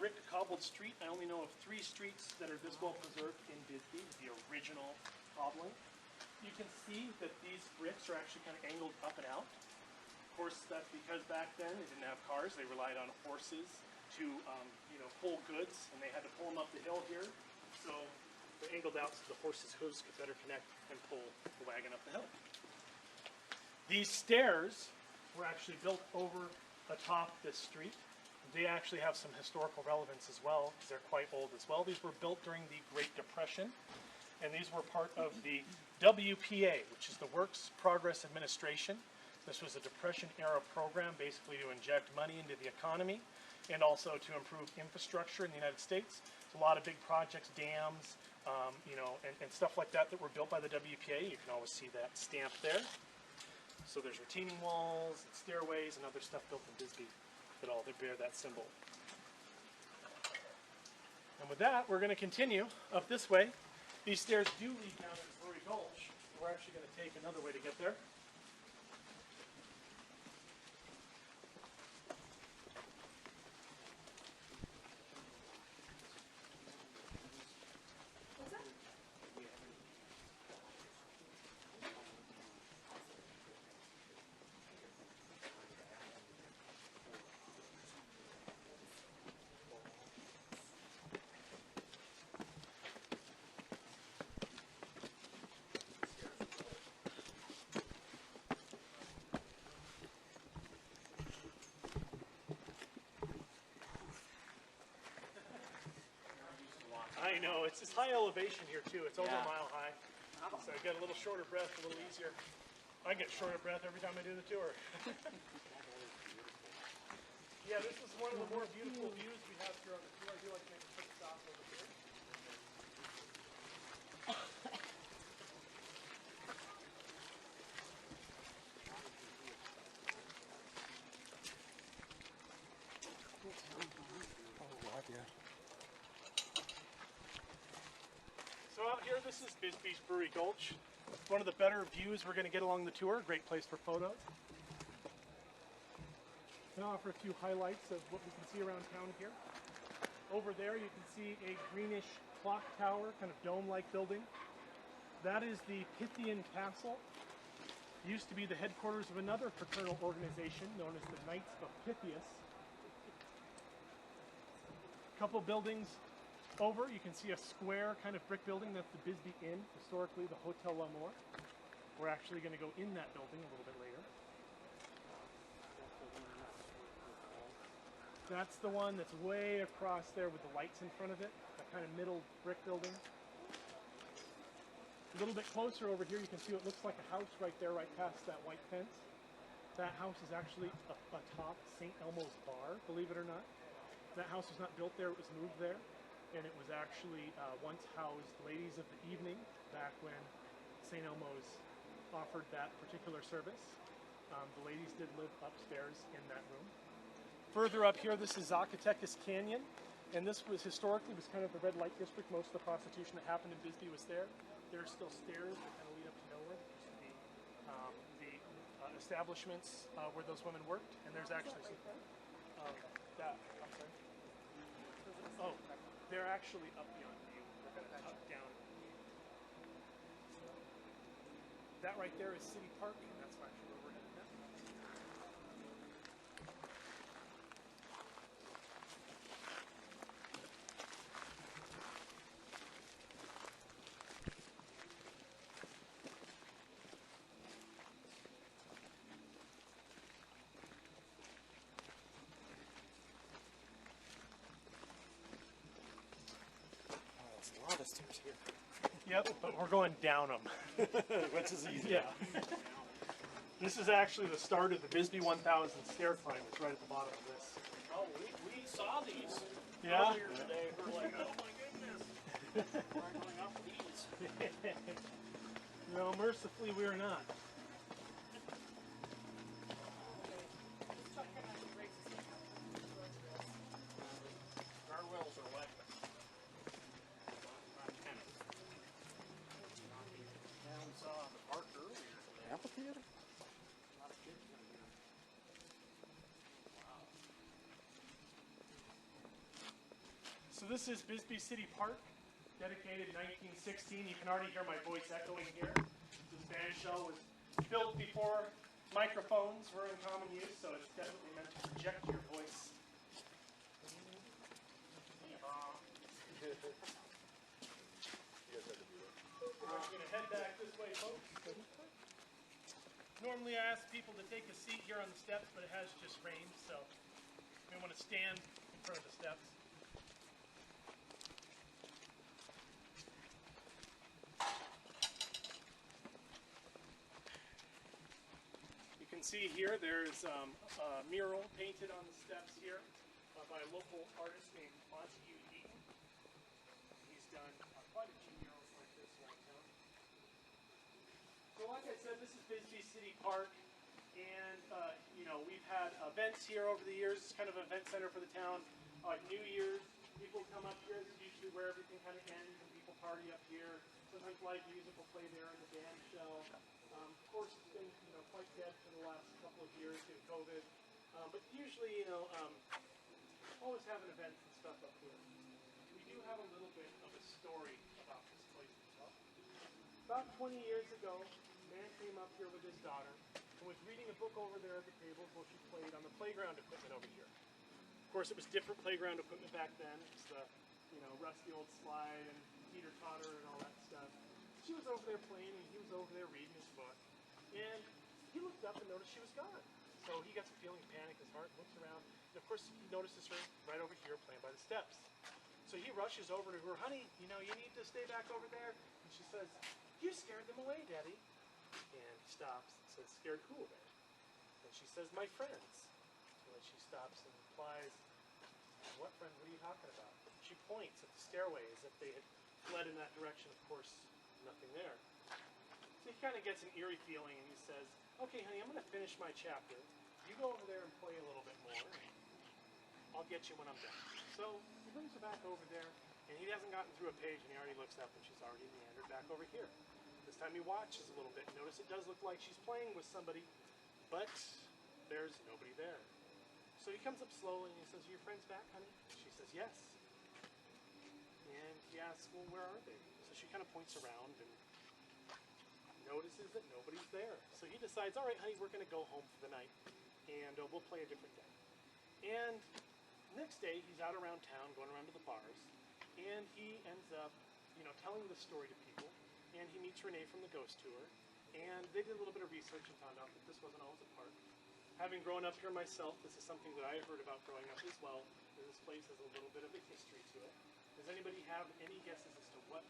A: brick cobbled street. I only know of 3 streets that are this well preserved in Bisbee, the original cobbling. You can see that these bricks are actually kind of angled up and out. Of course, that's because back then they didn't have cars. They relied on horses to, pull goods, and they had to pull them up the hill here. So they're angled out so the horses' hooves could better connect and pull the wagon up the hill. These stairs were actually built over atop this street. They actually have some historical relevance as well, because they're quite old as well. These were built during the Great Depression, and these were part of the WPA, which is the Works Progress Administration. This was a Depression-era program, basically to inject money into the economy and also to improve infrastructure in the United States. There's a lot of big projects, dams, and stuff like that that were built by the WPA. You can always see that stamp there. So there's retaining walls, and stairways, and other stuff built in Bisbee that all bear that symbol. And with that, we're going to continue up this way. These stairs do lead down to Brewery Gulch. We're actually going to take another way to get there. I know, it's high elevation here too. It's over a mile high. So I get a little shorter breath, a little easier. I get shorter breath every time I do the tour. Yeah, this is one of the more beautiful views we have here on the tour. I do like to make a quick stop over here. So out here, this is Bisbee's Brewery Gulch. One of the better views we're going to get along the tour. Great place for photos. I'll offer a few highlights of what we can see around town here. Over there you can see a greenish clock tower, kind of dome-like building. That is the Pythian Castle. It used to be the headquarters of another fraternal organization known as the Knights of Pythias. A couple buildings over, you can see a square kind of brick building. That's the Bisbee Inn, historically the Hotel L'Amour. We're actually going to go in that building a little bit later. That's the one that's way across there with the lights in front of it, that kind of middle brick building. A little bit closer over here, you can see what looks like a house right there, right past that white fence. That house is actually atop St. Elmo's Bar, believe it or not. That house was not built there, it was moved there. And it was actually once housed ladies of the evening, back when St. Elmo's offered that particular service. The ladies did live upstairs in that room. Further up here, this is Zacatecas Canyon. And this was historically kind of the red light district. Most of the prostitution that happened in Bisbee was there. There are still stairs that kind of lead up to nowhere. There used to be the establishments where those women worked. And there's actually some, I'm sorry. Oh, they're actually up beyond you. They're up down. That right there is City Park, and that's actually where we're headed now.
C: A lot of stairs here.
A: Yep, but we're going down them.
C: Which is easier.
A: Yeah. This is actually the start of the Bisbee 1000 stair climb. It's right at the bottom of this.
G: Oh, we saw these
A: Yeah?
G: earlier today. We're like, oh my goodness. We're going up these.
A: No, mercifully we are not.
G: Our wells are wet. Not tennis. Yeah, we saw the park earlier today.
C: Amphitheater?
G: A lot of kids gonna be. Wow.
A: So this is Bisbee City Park, dedicated in 1916. You can already hear my voice echoing here. This band shell was built before microphones were in common use, so it's definitely meant to project your voice. We're going to head back this way, folks. Normally I ask people to take a seat here on the steps, but it has just rained, so we want to stand in front of the steps. You can see here there's a mural painted on the steps here by a local artist named Montague Eaton. He's done quite a few murals like this around town. So like I said, this is Bisbee City Park, and we've had events here over the years. It's kind of an event center for the town. Like New Year's, people come up here. This is usually where everything kind of ends, and people party up here. Sometimes live music will play there in the band shell. Of course, it's been quite dead for the last couple of years due to COVID. But usually, always having events and stuff up here. We do have a little bit of a story about this place itself. About 20 years ago, a man came up here with his daughter and was reading a book over there at the table while she played on the playground equipment over here. Of course, it was different playground equipment back then. It was the, rusty old slide and teeter-totter and all that stuff. She was over there playing and he was over there reading his book. And he looked up and noticed she was gone. So he gets a feeling of panic in his heart, looks around, and of course he notices her right over here playing by the steps. So he rushes over to her, honey, you need to stay back over there. And she says, you scared them away, Daddy. And he stops and says, scared who away? And she says, my friends. So then she stops and replies, what friend, what are you talking about? She points at the stairway as if they had fled in that direction. Of course, nothing there. So he kind of gets an eerie feeling and he says, okay, honey, I'm going to finish my chapter. You go over there and play a little bit more. I'll get you when I'm done. So he brings her back over there. And he hasn't gotten through a page, and he already looks up, and she's already meandered back over here. This time he watches a little bit. Notice it does look like she's playing with somebody, but there's nobody there. So he comes up slowly, and he says, "Are your friends back, honey?" She says, "Yes." And he asks, "Well, where are they?" So she kind of points around and notices that nobody's there. So he decides, "All right, honey, we're going to go home for the night, and we'll play a different day." And next day, he's out around town, going around to the bars, and he ends up, telling the story to people. And he meets Renee from the ghost tour, and they did a little bit of research and found out that this wasn't always a park. Having grown up here myself, this is something that I heard about growing up as well. This place has a little bit of a history to it. Does anybody have any guesses as to what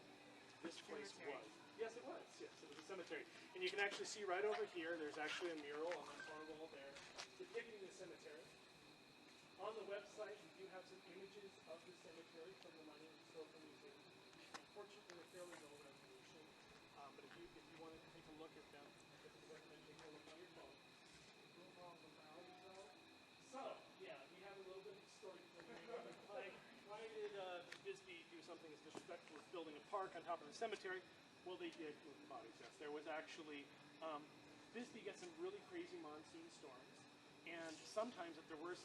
A: this place was? Yes, it was. Yes, it was a cemetery. And you can actually see right over here, there's actually a mural on the far wall there depicting the cemetery. On the website, we do have some images of the cemetery from the Mining and Historical Museum. Unfortunately, they're fairly low resolution, but if you wanted to take a look at them, I would recommend taking a look on your phone. So, yeah, we have a little bit of a story for you. Why did Bisbee do something as disrespectful as building a park on top of the cemetery? Well, they did with the bodies, yes. There was actually, Bisbee gets some really crazy monsoon storms, and sometimes if there was,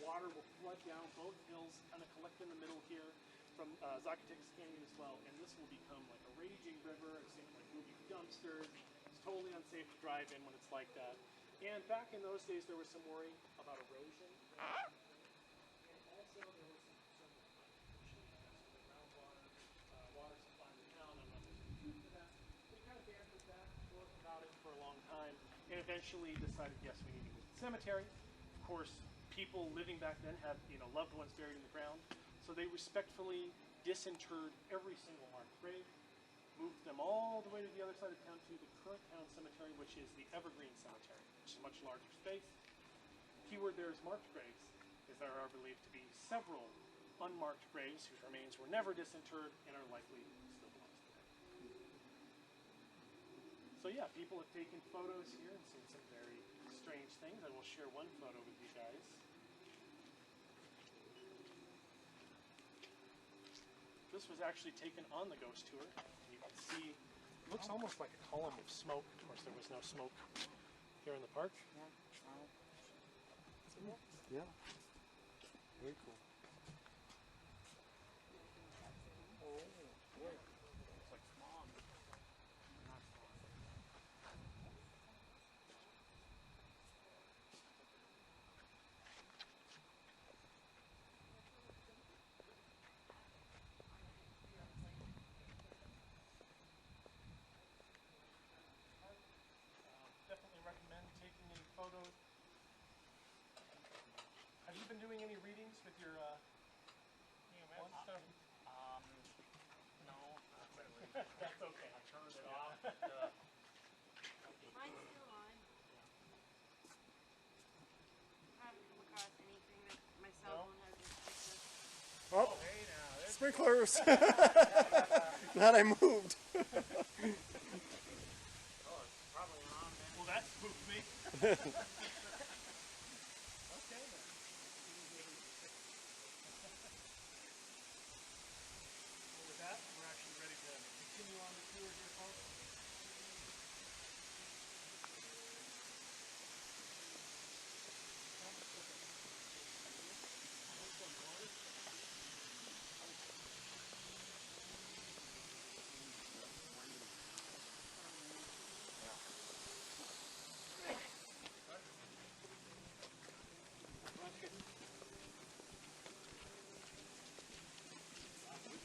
A: water will flood down both hills, kind of collect in the middle here from Zacatecas Canyon as well, and this will become like a raging river. I've seen like moving dumpsters. It's totally unsafe to drive in when it's like that. And back in those days, there was some worry about erosion. And also, there was some groundwater, water supply in the town. I'm not sure for that. They kind of dampened that, worked about it for a long time, and eventually decided, yes, we need to move to the cemetery. Of course, people living back then had, loved ones buried in the ground, so they respectfully disinterred every single marked grave, moved them all the way to the other side of town to the current town cemetery, which is the Evergreen Cemetery, which is a much larger space. Keyword there is marked graves, as there are believed to be several unmarked graves whose remains were never disinterred and are likely still belong today. So yeah, people have taken photos here and seen some very strange things. I will share one photo with you guys. This was actually taken on the ghost tour. You can see, it looks almost like a column of smoke. Of course, there was no smoke here in the park.
C: Yeah. Very cool.
G: It's like smog. Not smog.
A: Definitely recommend taking any photos. Have you been doing any readings with your one stuff?
G: No, not really.
A: That's okay.
G: I turned it off.
B: Mine's still on. I haven't come across anything that my cell phone hasn't picked up.
C: Oh, sprinklers! Glad I moved.
G: Oh, it's probably on then.
A: Well, that spooked me. Okay then. Well, with that, we're actually ready to continue on the tour here, folks.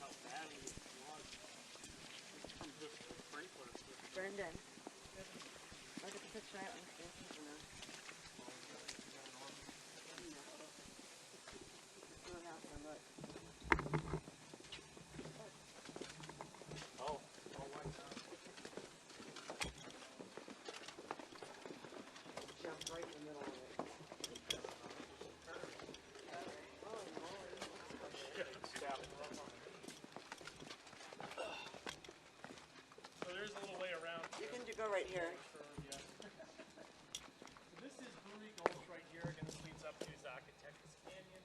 G: How bad it was. From just the sprinklers.
B: Brendan. Look at the picture I want to see.
A: Oh, all white now.
B: Jump right in the middle of it.
A: So there's a little way around.
B: You can go right here.
A: Yeah. So this is Brewery Gulch right here. Again, this leads up to Zacatecas Canyon. And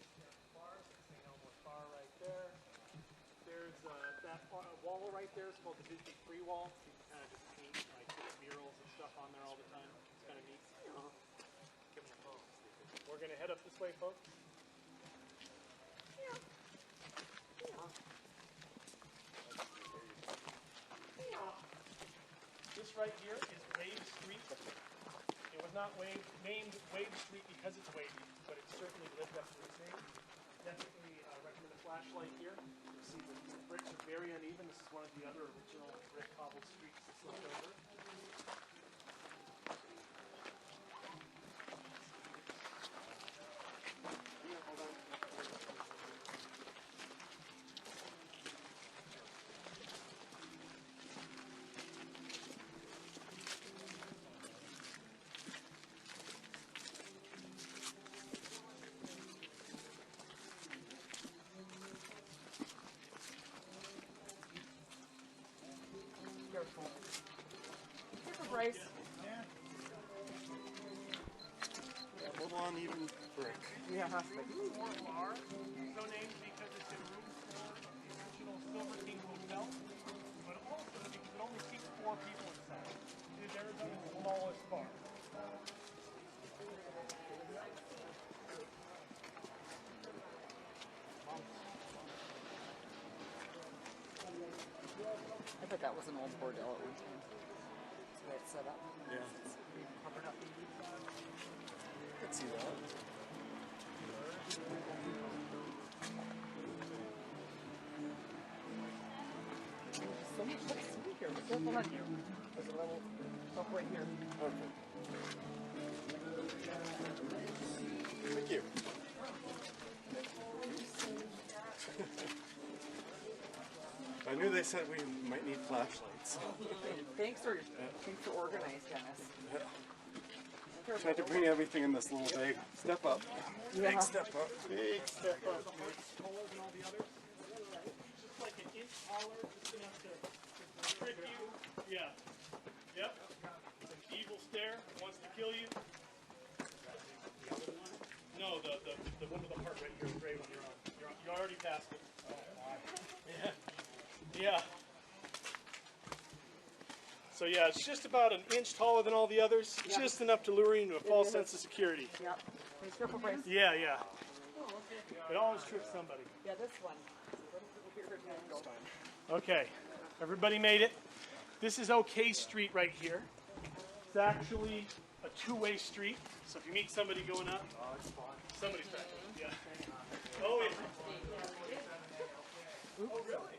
A: this is the bar. This thing Elmwood Bar right
H: wall right there is called the Bisbee Free Wall. You can kind of just paint like murals and stuff on there all the time. It's kind of neat. Give them a phone. We're gonna head up this way, folks.
A: This right here is Wade Street. It was not named Wade Street because it's wavy, but it certainly lived up to its name. Definitely recommend a flashlight here. You see the bricks are very uneven. This is one of the other original brick cobbled streets that's left over.
D: Careful. Careful, Bryce.
C: A little uneven brick.
D: Yeah.
A: Bar, so named because it's in room 4 of the original Silver King Hotel, but also because it only seats 4 people inside. It is Arizona's smallest bar.
D: I bet that was an old bordel at one time. That's the way it's set up.
C: Yeah.
D: It's covered up.
C: I could see that.
D: There's so much to see here. Be careful on you. There's a level up right here.
C: Okay. Thank you. I knew they said we might need flashlights.
D: Thanks for organized, Dennis.
C: Tried to bring everything in this little bag. Step up.
D: Yeah.
C: Big step up. Big step up.
A: Taller than all the others. Just like an inch taller, just enough to trick you. Yeah. Yep. An evil stare, wants to kill you. No, the one with the part right here, the gray one you're on. You already passed it. Yeah. Yeah. So yeah, it's just about an inch taller than all the others.
D: Yeah.
A: Just enough to lure you into a false sense of security.
D: Yeah. Be careful, Bryce.
A: Yeah, yeah. It always tricks somebody.
D: Yeah, this one.
A: Okay, everybody made it. This is OK Street right here. It's actually a two-way street. So if you meet somebody going up, somebody's back. Yeah. Oh, yeah. Oh, really?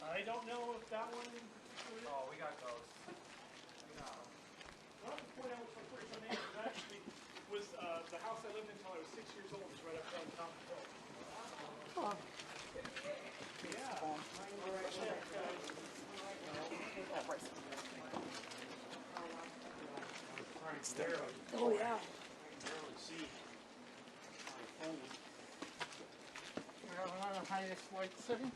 A: I don't know if that one.
E: Oh, we got those.
A: I'll have to point out which one first. My name actually was the house I lived in until I was 6 years old. Is right up there on top of the hill.
D: Oh, yeah.
F: We're on the highest white city.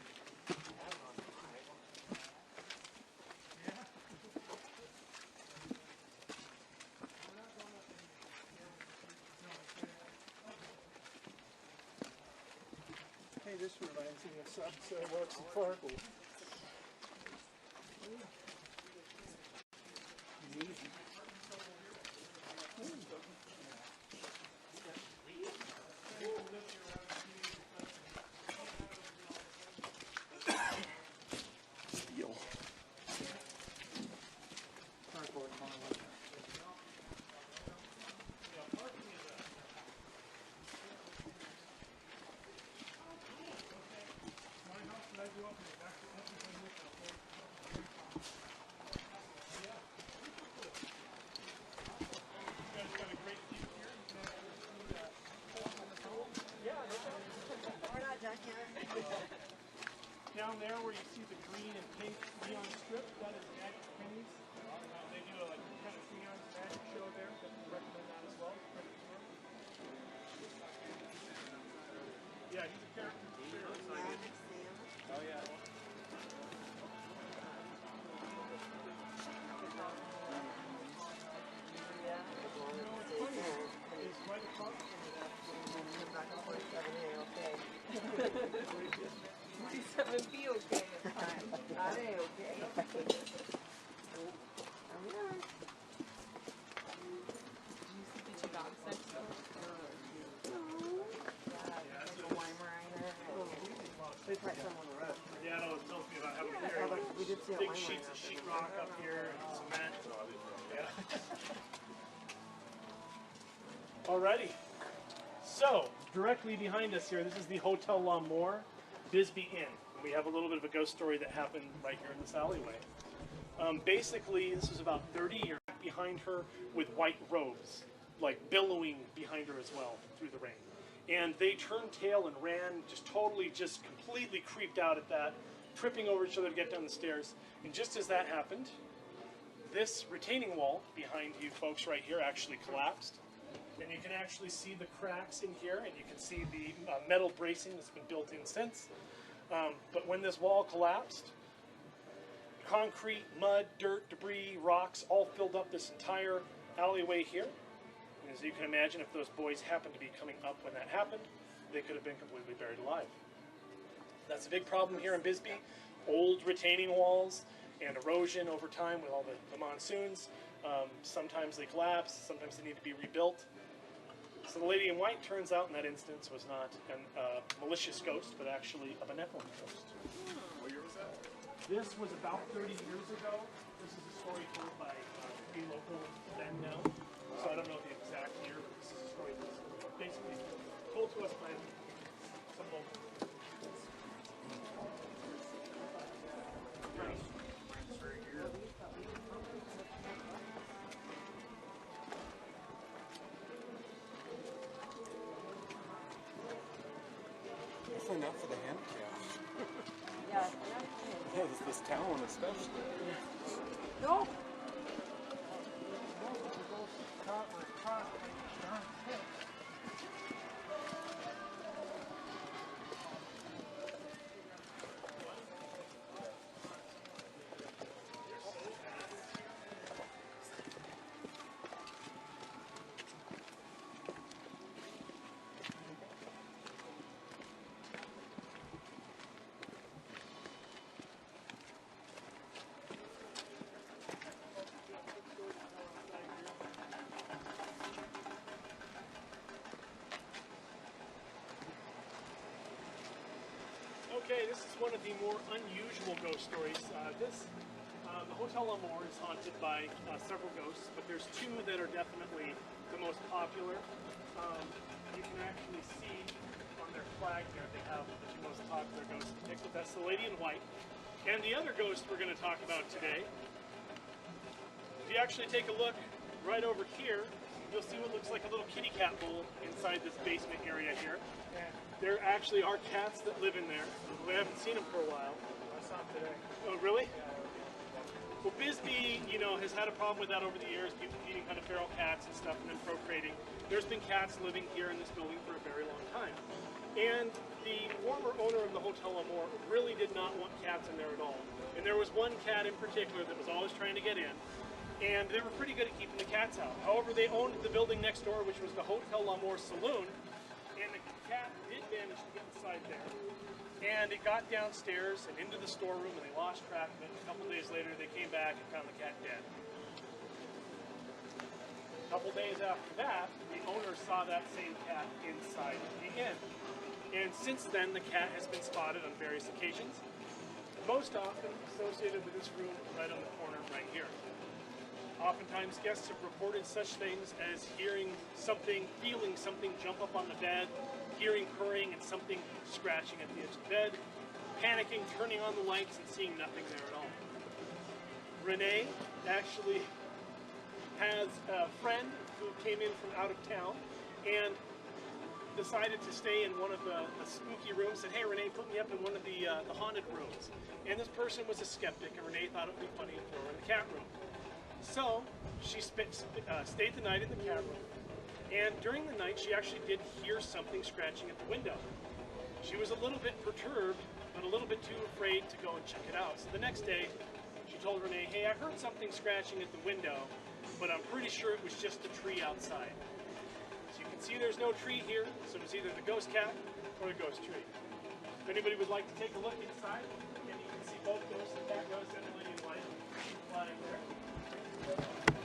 F: Hey, this reminds me of something I watched in Fargo.
C: Steel.
A: My house that I grew up in,
H: big sheets of sheetrock up here and cement. Yeah. Alrighty. So, directly behind us here, this is the Hotel L'Amour, Bisbee Inn. We have a little bit of a ghost story that happened right here in this alleyway. Basically, this was about 30 years behind her with white robes, like billowing behind her as well through the rain. And they turned tail and ran, just completely creeped out at that, tripping over each other to get down the stairs. And just as that happened, this retaining wall behind you folks right here actually collapsed. And you can actually see the cracks in here, and you can see the metal bracing that's been built in since. But when this wall collapsed, concrete, mud, dirt, debris, rocks all filled up this entire alleyway here. And as you can imagine, if those boys happened to be coming up when that happened, they could have been completely buried alive. That's a big problem here in Bisbee. Old retaining walls and erosion over time with all the monsoons. Sometimes they collapse, sometimes they need to be rebuilt. So the lady in white, turns out in that instance, was not a malicious ghost, but actually a benevolent ghost.
C: What year was that?
H: This was about 30 years ago. This is a story told by three local then now. So I don't know the exact year, but this is a story that was basically told to us by some local.
C: Definitely not for the handicapped.
B: Yeah.
C: Yeah, this town especially.
B: No.
H: Okay, this is one of the more unusual ghost stories. The Hotel L'Amour is haunted by several ghosts, but there's two that are definitely the most popular. You can actually see on their flag there, they have the two most popular ghosts depicted. That's the lady in white. And the other ghost we're going to talk about today, if you actually take a look right over here, you'll see what looks like a little kitty cat bowl inside this basement area here. There actually are cats that live in there. We haven't seen them for a while. I saw them today. Oh, really? Well, Bisbee, has had a problem with that over the years, people feeding kind of feral cats and stuff and then procreating. There's been cats living here in this building for a very long time. And the former owner of the Hotel L'Amour really did not want cats in there at all. And there was one cat in particular that was always trying to get in. And they were pretty good at keeping the cats out. However, they owned the building next door, which was the Hotel L'Amour Saloon. And the cat did manage to get inside there. And it got downstairs and into the storeroom, and they lost track of it. A couple days later, they came back and found the cat dead. A couple days after that, the owner saw that same cat inside the inn. And since then, the cat has been spotted on various occasions, most often associated with this room right on the corner right here. Oftentimes, guests have reported such things as hearing something, feeling something jump up on the bed, hearing purring and something scratching at the edge of the bed, panicking, turning on the lights, and seeing nothing there at all. Renee actually has a friend who came in from out of town and decided to stay in one of the spooky rooms. Said, "Hey, Renee, put me up in one of the haunted rooms." And this person was a skeptic, and Renee thought it would be funny to throw her in the cat room. So she stayed the night in the cat room, and during the night she actually did hear something scratching at the window. She was a little bit perturbed, but a little bit too afraid to go and check it out. So the next day she told Renee, "Hey, I heard something scratching at the window, but I'm pretty sure it was just a tree outside." So you can see there's no tree here, so it was either the ghost cat or the ghost tree. If anybody would like to take a look inside, and you can see both ghosts, the cat ghost and the lady in white flying there.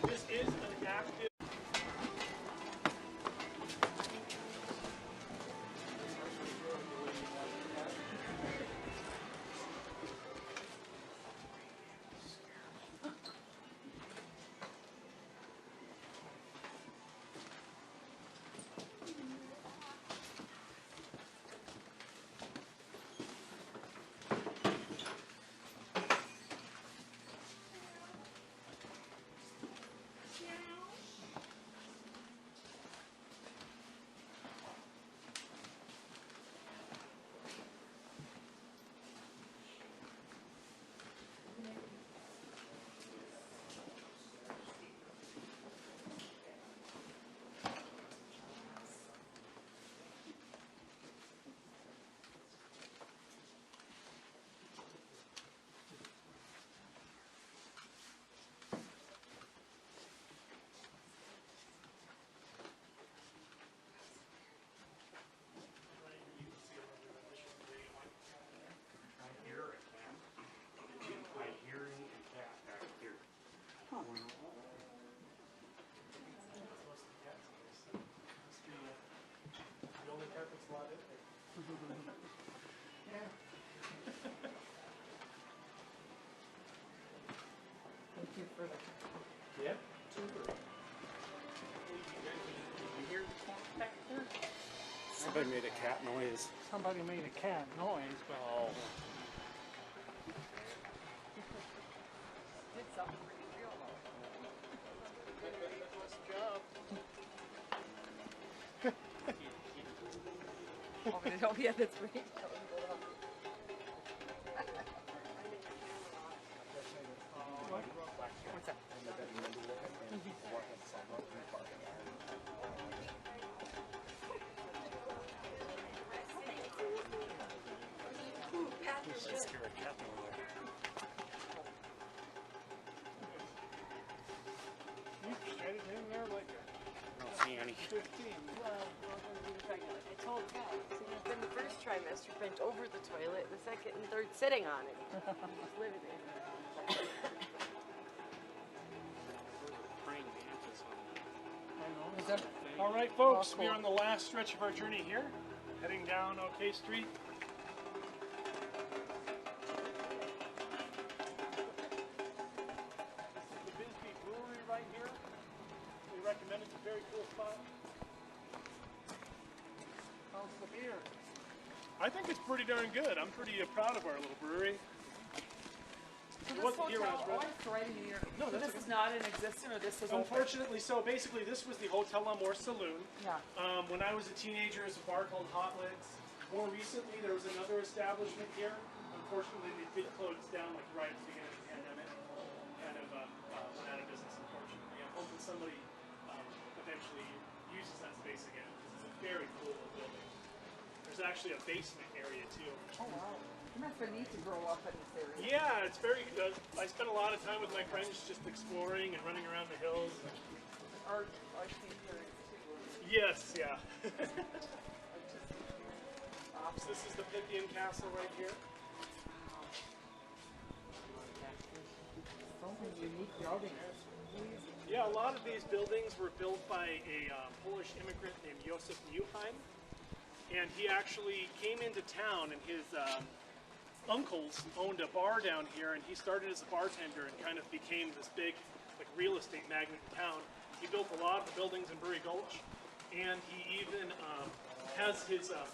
H: This is an active.
F: over the
A: Yeah.
F: tuber.
C: Somebody made a cat noise.
F: Somebody made a cat noise, but
D: Did something pretty real though. Oh, but it don't, yeah, that's right. What's that?
C: She's scared of cat over there.
F: you shredded in there like a
C: I don't see any.
F: 15.
B: I told Pat, so you've been the first trimester bent over the toilet, the second and third sitting on it. Just living there.
G: Praying mantis on
F: I know.
D: Is that?
A: All right, folks,
D: Oh, cool.
A: we're on the last stretch of our journey here, heading down OK Street. The Bisbee Brewery right here. We recommend it's a very cool spot.
F: How's the beer?
A: I think it's pretty darn good. I'm pretty proud of our little brewery.
D: So
A: It
D: this
A: wasn't here when I was
D: hotel, oh,
A: ready.
D: it's right in here.
A: No,
D: So
A: that's
D: this
A: okay.
D: is not in existence, or this is open?
A: Unfortunately, so basically this was the Hotel L'Amour Saloon.
D: Yeah.
A: When I was a teenager, it was a bar called Hot Lids. More recently, there was another establishment here. Unfortunately, they did close down like right at the beginning of the pandemic. Kind of went out of business, unfortunately. I'm hoping somebody eventually uses that space again. This is a very cool building. There's actually a basement area too.
D: Oh wow. You must have neat to grow up in this area.
A: Yeah, it's very good. I spent a lot of time with my friends just exploring and running around the hills.
D: Art theater too.
A: Yes, yeah. So this is the Pythian Castle right here.
D: So many unique buildings.
A: Yeah, a lot of these buildings were built by a Polish immigrant named Josef Neuheim. And he actually came into town, and his uncles owned a bar down here, and he started as a bartender and kind of became this big like real estate magnate in town. He built a lot of the buildings in Bury Gulch, and he even has his a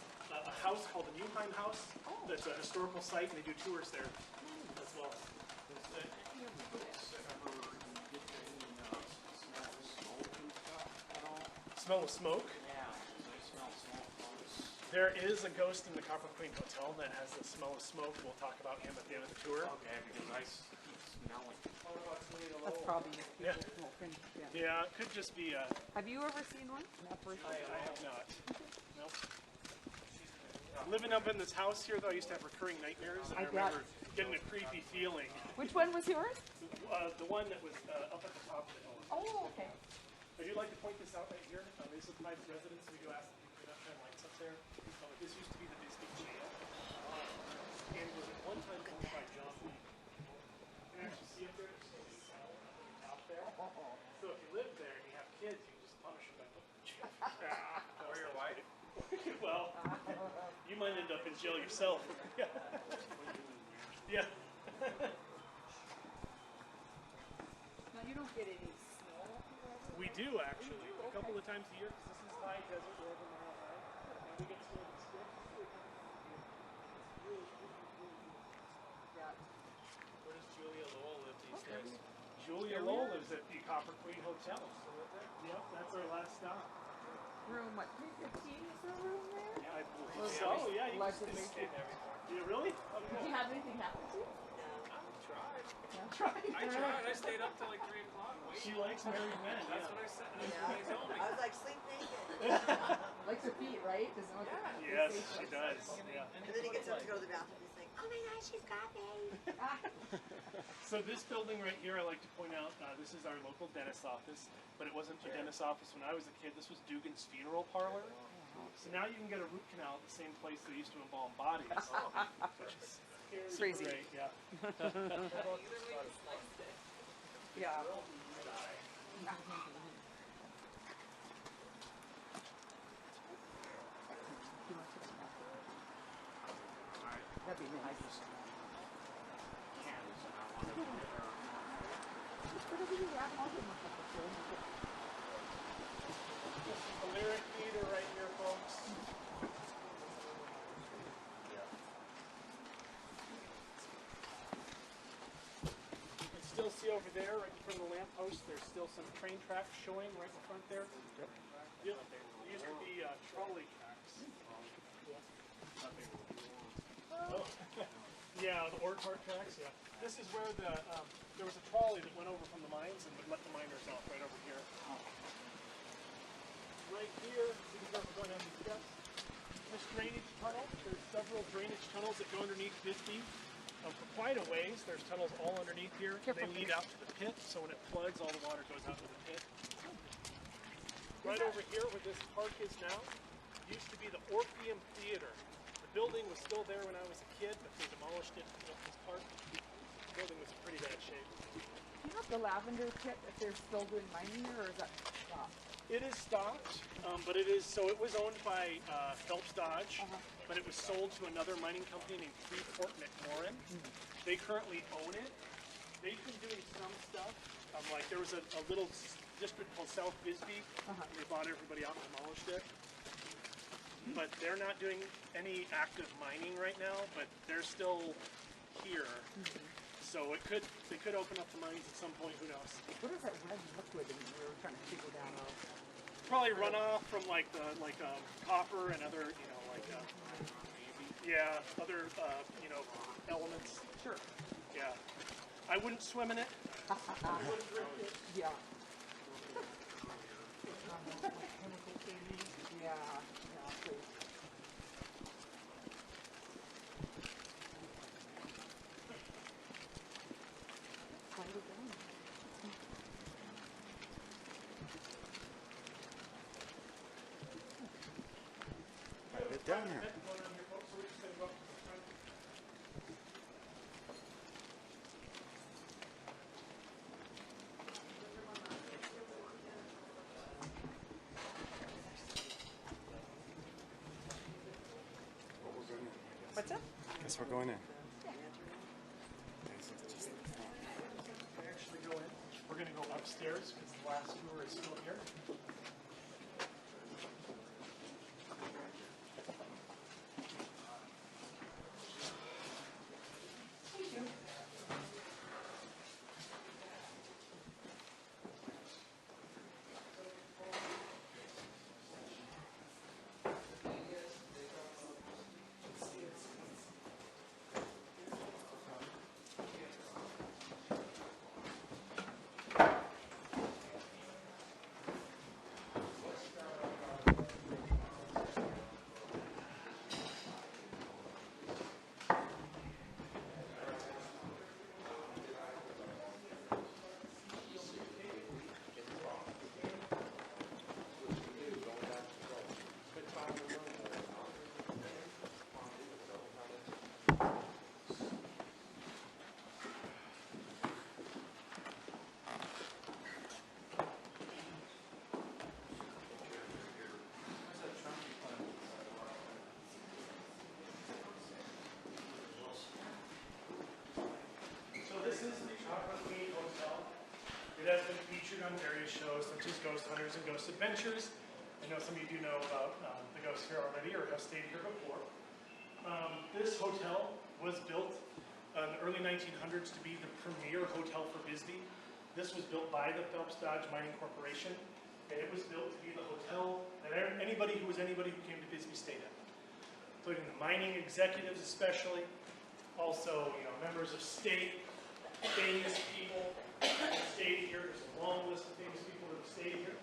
A: house called the Neuheim House. That's a historical site, and they do tours there as well. Smell of smoke? There is a ghost in the Copper Queen Hotel that has the smell of smoke. We'll talk about him at the end of the tour.
G: Okay, because I keep smelling.
D: That's probably just people
A: Yeah.
D: smoking. Yeah.
A: Yeah, it could just be.
D: Have you ever seen one? Not personally.
A: I have not. Nope. Living up in this house here, though, I used to have recurring nightmares, and I
D: I got-
A: remember getting a creepy feeling.
D: Which one was yours?
A: The one that was up at the top of the hill.
D: Oh, okay.
A: I do like to point this out right here. This is private residence. We do ask that you not turn lights up there. This used to be the Bisbee jail, and was at one time owned by John Lee. You can actually see up there, it's a cell on the top there. So if you live there and you have kids, you can just punish them by putting them in jail.
E: Or your wife.
A: Well, you might end up in jail yourself. Yeah.
D: Now you don't get any snow.
A: We do actually, a couple of times a year, because this is high desert, we're over a mile high. And we get snow that's good.
D: Yeah.
E: Where does Julia Lowell live these days?
A: Julia Lowell lives at the Copper Queen Hotel. Yep, that's our last stop.
D: Room what? 315 is there a room there?
A: Yeah, I believe so. Yeah, you
D: Allegedly.
A: You really?
D: Did you have anything happen to you?
E: I tried. I stayed up till like 3 o'clock.
A: She likes married men.
E: That's what I said. That's what they told me.
B: I was like, sleep naked.
D: Likes her feet, right? Doesn't look
A: Yes, she does. Yeah.
B: And then he gets up to go to the bathroom. He's like, oh my gosh, she's got me.
A: So this building right here, I like to point out, this is our local dentist's office, but it wasn't a dentist's office when I was a kid. This was Dugan's Funeral Parlor. So now you can get a root canal at the same place they used to embalm bodies. Which is super
D: Crazy.
A: great, yeah.
D: Yeah. That'd be nice.
H: there, right in front of the lamppost, there's still some train tracks showing right in front there. Yep. There used to be trolley tracks. Oh. Yeah, the ore cart tracks, yeah. This is where there was a trolley that went over from the mines and would let the miners off right over here. Right here, you can start going down these steps. This drainage tunnel, there's several drainage tunnels that go underneath Bisbee. For quite a ways, there's tunnels all underneath here. They lead out to the pit, so when it floods, all the water goes out to the pit. Right over here where this park is now, used to be the Orpheum Theater. The building was still there when I was a kid, but they demolished it and built this park. The building was in pretty bad shape.
D: Do you have the lavender pit if they're still doing mining there, or is that stopped?
H: It is stopped, but it was owned by Phelps Dodge, but it was sold to another mining company named Freeport McMoran. They currently own it. They've been doing some stuff. Like there was a little district called South Bisbee. They bought everybody out and demolished it. But they're not doing any active mining right now, but they're still here. So they could open up the mines at some point, who knows.
D: What is that red liquid that we were trying to figure down out?
H: Probably runoff from like copper and other, other elements.
D: Sure.
H: Yeah. I wouldn't swim in it. I wouldn't drink it.
D: Yeah.
F: Chemical things.
D: Yeah. So slide it down.
C: Quite a bit down here.
D: What's that?
C: Guess we're going in.
H: Actually go in. We're going to go upstairs because the last tour is still here. It has been featured on various shows such as Ghost Hunters and Ghost Adventures. I know some of you do know about the ghosts here already or have stayed here before. This hotel was built in the early 1900s to be the premier hotel for Bisbee. This was built by the Phelps Dodge Mining Corporation, and it was built to be the hotel that anybody who came to Bisbee stayed at, including the mining executives especially, also members of state, famous people that stayed here. There's a long list of famous people that have stayed here,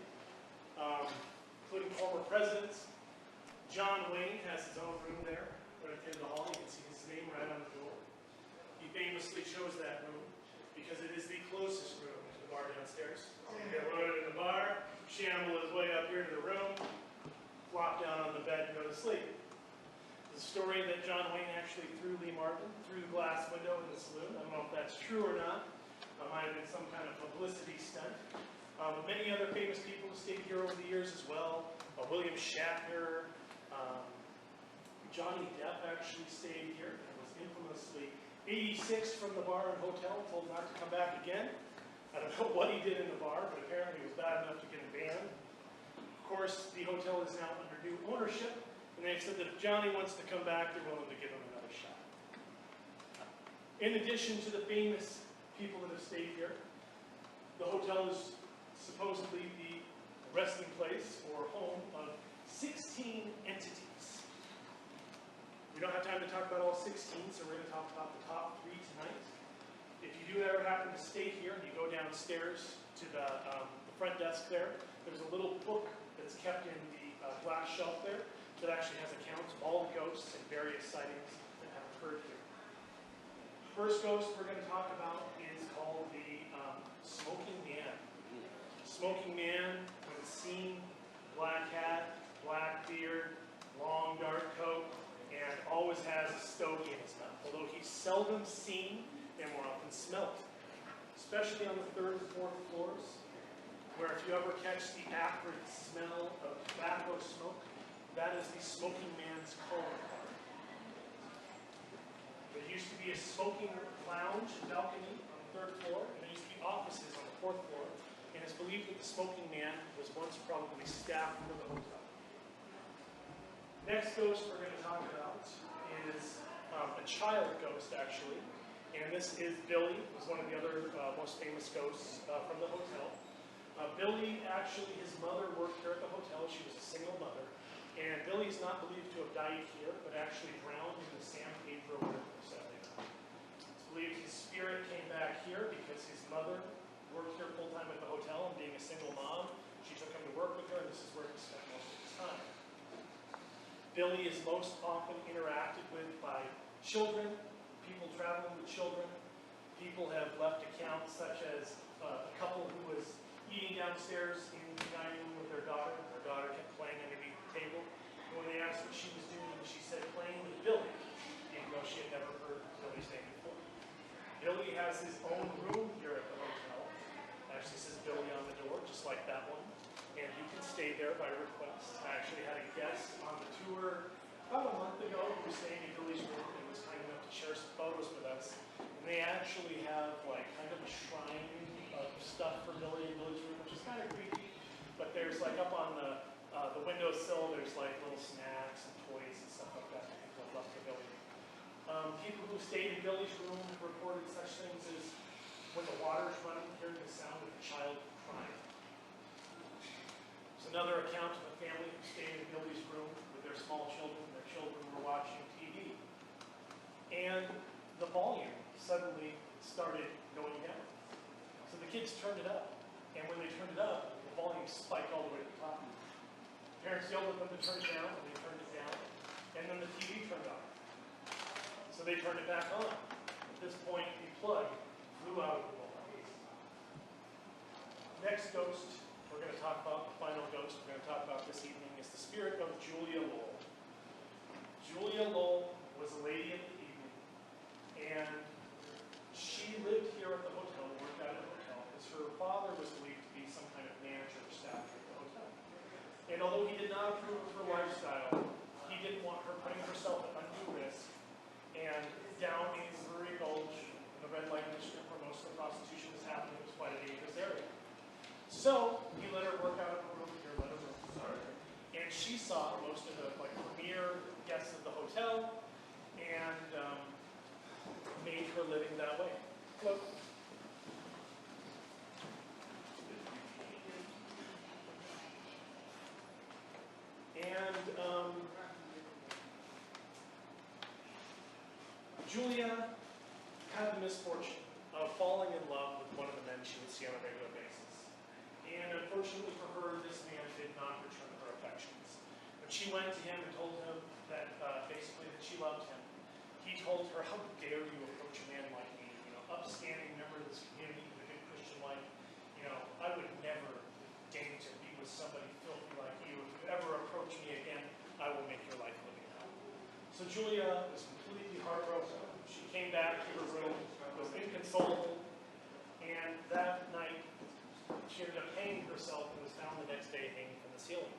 H: including former presidents. John Wayne has his own room there. Right at the end of the hall, you can see his name right on the door. He famously chose that room because it is the closest room to the bar downstairs. You get loaded in the bar, shamble his way up here to the room, flop down on the bed and go to sleep. The story that John Wayne actually threw Lee Martin through the glass window in the saloon. I don't know if that's true or not. It might have been some kind of publicity stunt. But many other famous people have stayed here over the years as well. William Shatner, Johnny Depp actually stayed here and was infamously 86 from the bar and hotel, told not to come back again. I don't know what he did in the bar, but apparently it was bad enough to get him banned. Of course, the hotel is now under new ownership, and they've said that if Johnny wants to come back, they're willing to give him another shot. In addition to the famous people that have stayed here, The hotel is supposedly the resting place or home of 16 entities. We don't have time to talk about all 16, so we're going to talk about the top 3 tonight. If you do ever happen to stay here and you go downstairs to the front desk there, there's a little book that's kept in the glass shelf there that actually has accounts of all the ghosts and various sightings that have occurred here. First ghost we're going to talk about is called the Smoking Man. Smoking Man, when seen, black hat, black beard, long dark coat, and always has a stogie in his mouth. Although he's seldom seen and more often smelt, especially on the 3rd and 4th floors, where if you ever catch the acrid smell of tobacco smoke, that is the Smoking Man's calling card. There used to be a smoking lounge balcony on the 3rd floor, and there used to be offices on the 4th floor, and it's believed that the Smoking Man was once probably staff for the hotel. Next ghost we're going to talk about is a child ghost, actually, and this is Billy, who's one of the other most famous ghosts from the hotel. Billy, actually, his mother worked here at the hotel. She was a single mother. And Billy's not believed to have died here, but actually drowned in the San Pedro River, sadly. It's believed his spirit came back here because his mother worked here full-time at the hotel, and being a single mom, she took him to work with her, and this is where he spent most of his time. Billy is most often interacted with by children, people traveling with children. People have left accounts such as a couple who was eating downstairs in the dining room with their daughter. Their daughter kept playing underneath the table. And when they asked what she was doing, she said playing with Billy, even though she had never heard Billy's name before. Billy has his own room here at the hotel. Actually says Billy on the door, just like that one. And you can stay there by request. I actually had a guest on the tour about a month ago who was staying in Billy's room and was kind enough to share some photos with us. And they actually have like kind of a shrine of stuff for Billy in Billy's room, which is kind of creepy. But there's like up on the windowsill, there's like little snacks and toys and stuff like that people have left for Billy. People who stayed in Billy's room reported such things as when the water's running, hearing the sound of a child crying. There's another account of a family who stayed in Billy's room with their small children. Their children were watching TV. And the volume suddenly started going down. So the kids turned it up. And when they turned it up, the volume spiked all the way to the top. Parents yelled at them to turn it down, and they turned it down. And then the TV turned on. So they turned it back on. At this point, the plug flew out of the wall. Next ghost we're going to talk about, the final ghost we're going to talk about this evening, is the spirit of Julia Lowell. Julia Lowell was a lady of the evening, and she lived here at the hotel, worked out at the hotel, because her father was believed to be some kind of manager or staff at the hotel. And although he did not approve of her lifestyle, he didn't want her putting herself at undue risk. And down in Brewery Gulch, in the red light district where most of the prostitution was happening, was quite a dangerous area. So he let her work out of her room here, let her room. And she saw most of the premier guests of the hotel, and made her living that way. Hello. And Julia had the misfortune of falling in love with one of the men she would see on a regular basis. And unfortunately for her, this man did not return her affections. When she went to him and told him that basically that she loved him, he told her, "How dare you approach a man like me, upstanding member of this community with a good Christian life. I would never deign to be with somebody filthy like you. If you ever approach me again, I will make your life living hell." So Julia was completely heartbroken. She came back to her room, was inconsolable, and that night she ended up hanging herself and was found the next day hanging from the ceiling.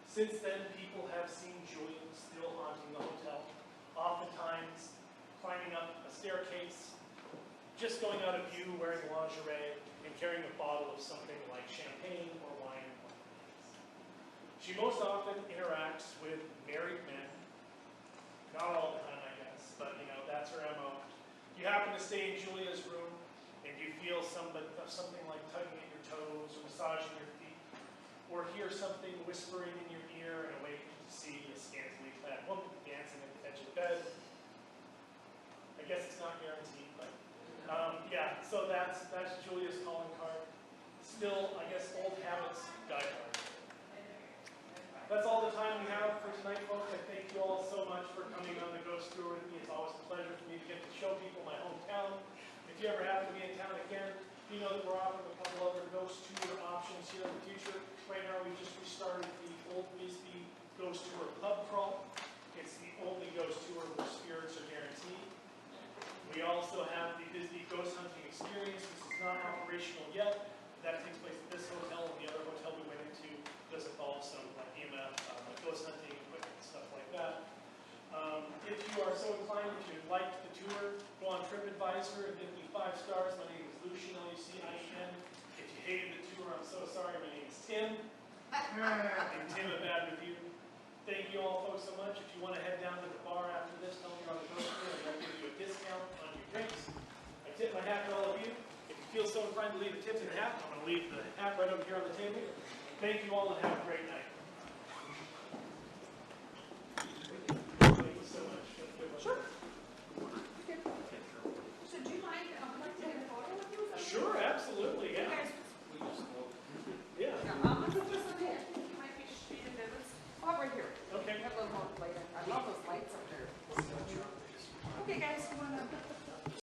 H: Since then, people have seen Julia still haunting the hotel, oftentimes climbing up a staircase, just going out of view wearing lingerie, and carrying a bottle of something like champagne or wine. She most often interacts with married men. Not all the time, I guess, but that's her MO. If you happen to stay in Julia's room and you feel
A: feel something like tugging at your toes or massaging your feet, or hear something whispering in your ear and awaken to see a scantily clad woman dancing at the edge of the bed. I guess it's not guaranteed, but yeah, so that's Julia's calling card. Still, I guess old habits die hard. That's all the time we have for tonight, folks. I thank you all so much for coming on the Ghost Tour with me. It's always a pleasure for me to get to show people my hometown. If you ever happen to be in town again, you know that we're offering a couple other Ghost Tour options here in the future. Right now, we just restarted the old Bisbee Ghost Tour pub crawl. It's the only Ghost Tour where spirits are guaranteed. We also have the Bisbee Ghost Hunting Experience. This is not operational yet. That takes place at this hotel, and the other hotel we went into does involve some EMF, ghost hunting equipment, stuff like that. If you are so inclined, if you liked the tour, go on TripAdvisor and give me 5 stars. My name is Lucien, Lucien. If you hated the tour, I'm so sorry. My name is Tim. And Tim, a bad review. Thank you all folks so much. If you want to head down to the bar after this, tell me you're on the Ghost Tour, and I'll give you a discount on your drinks. I tip my hat to all of you. If you feel so inclined to leave a tip in the hat, I'm going to leave the hat right over here on the table. Thank you all and have a great night.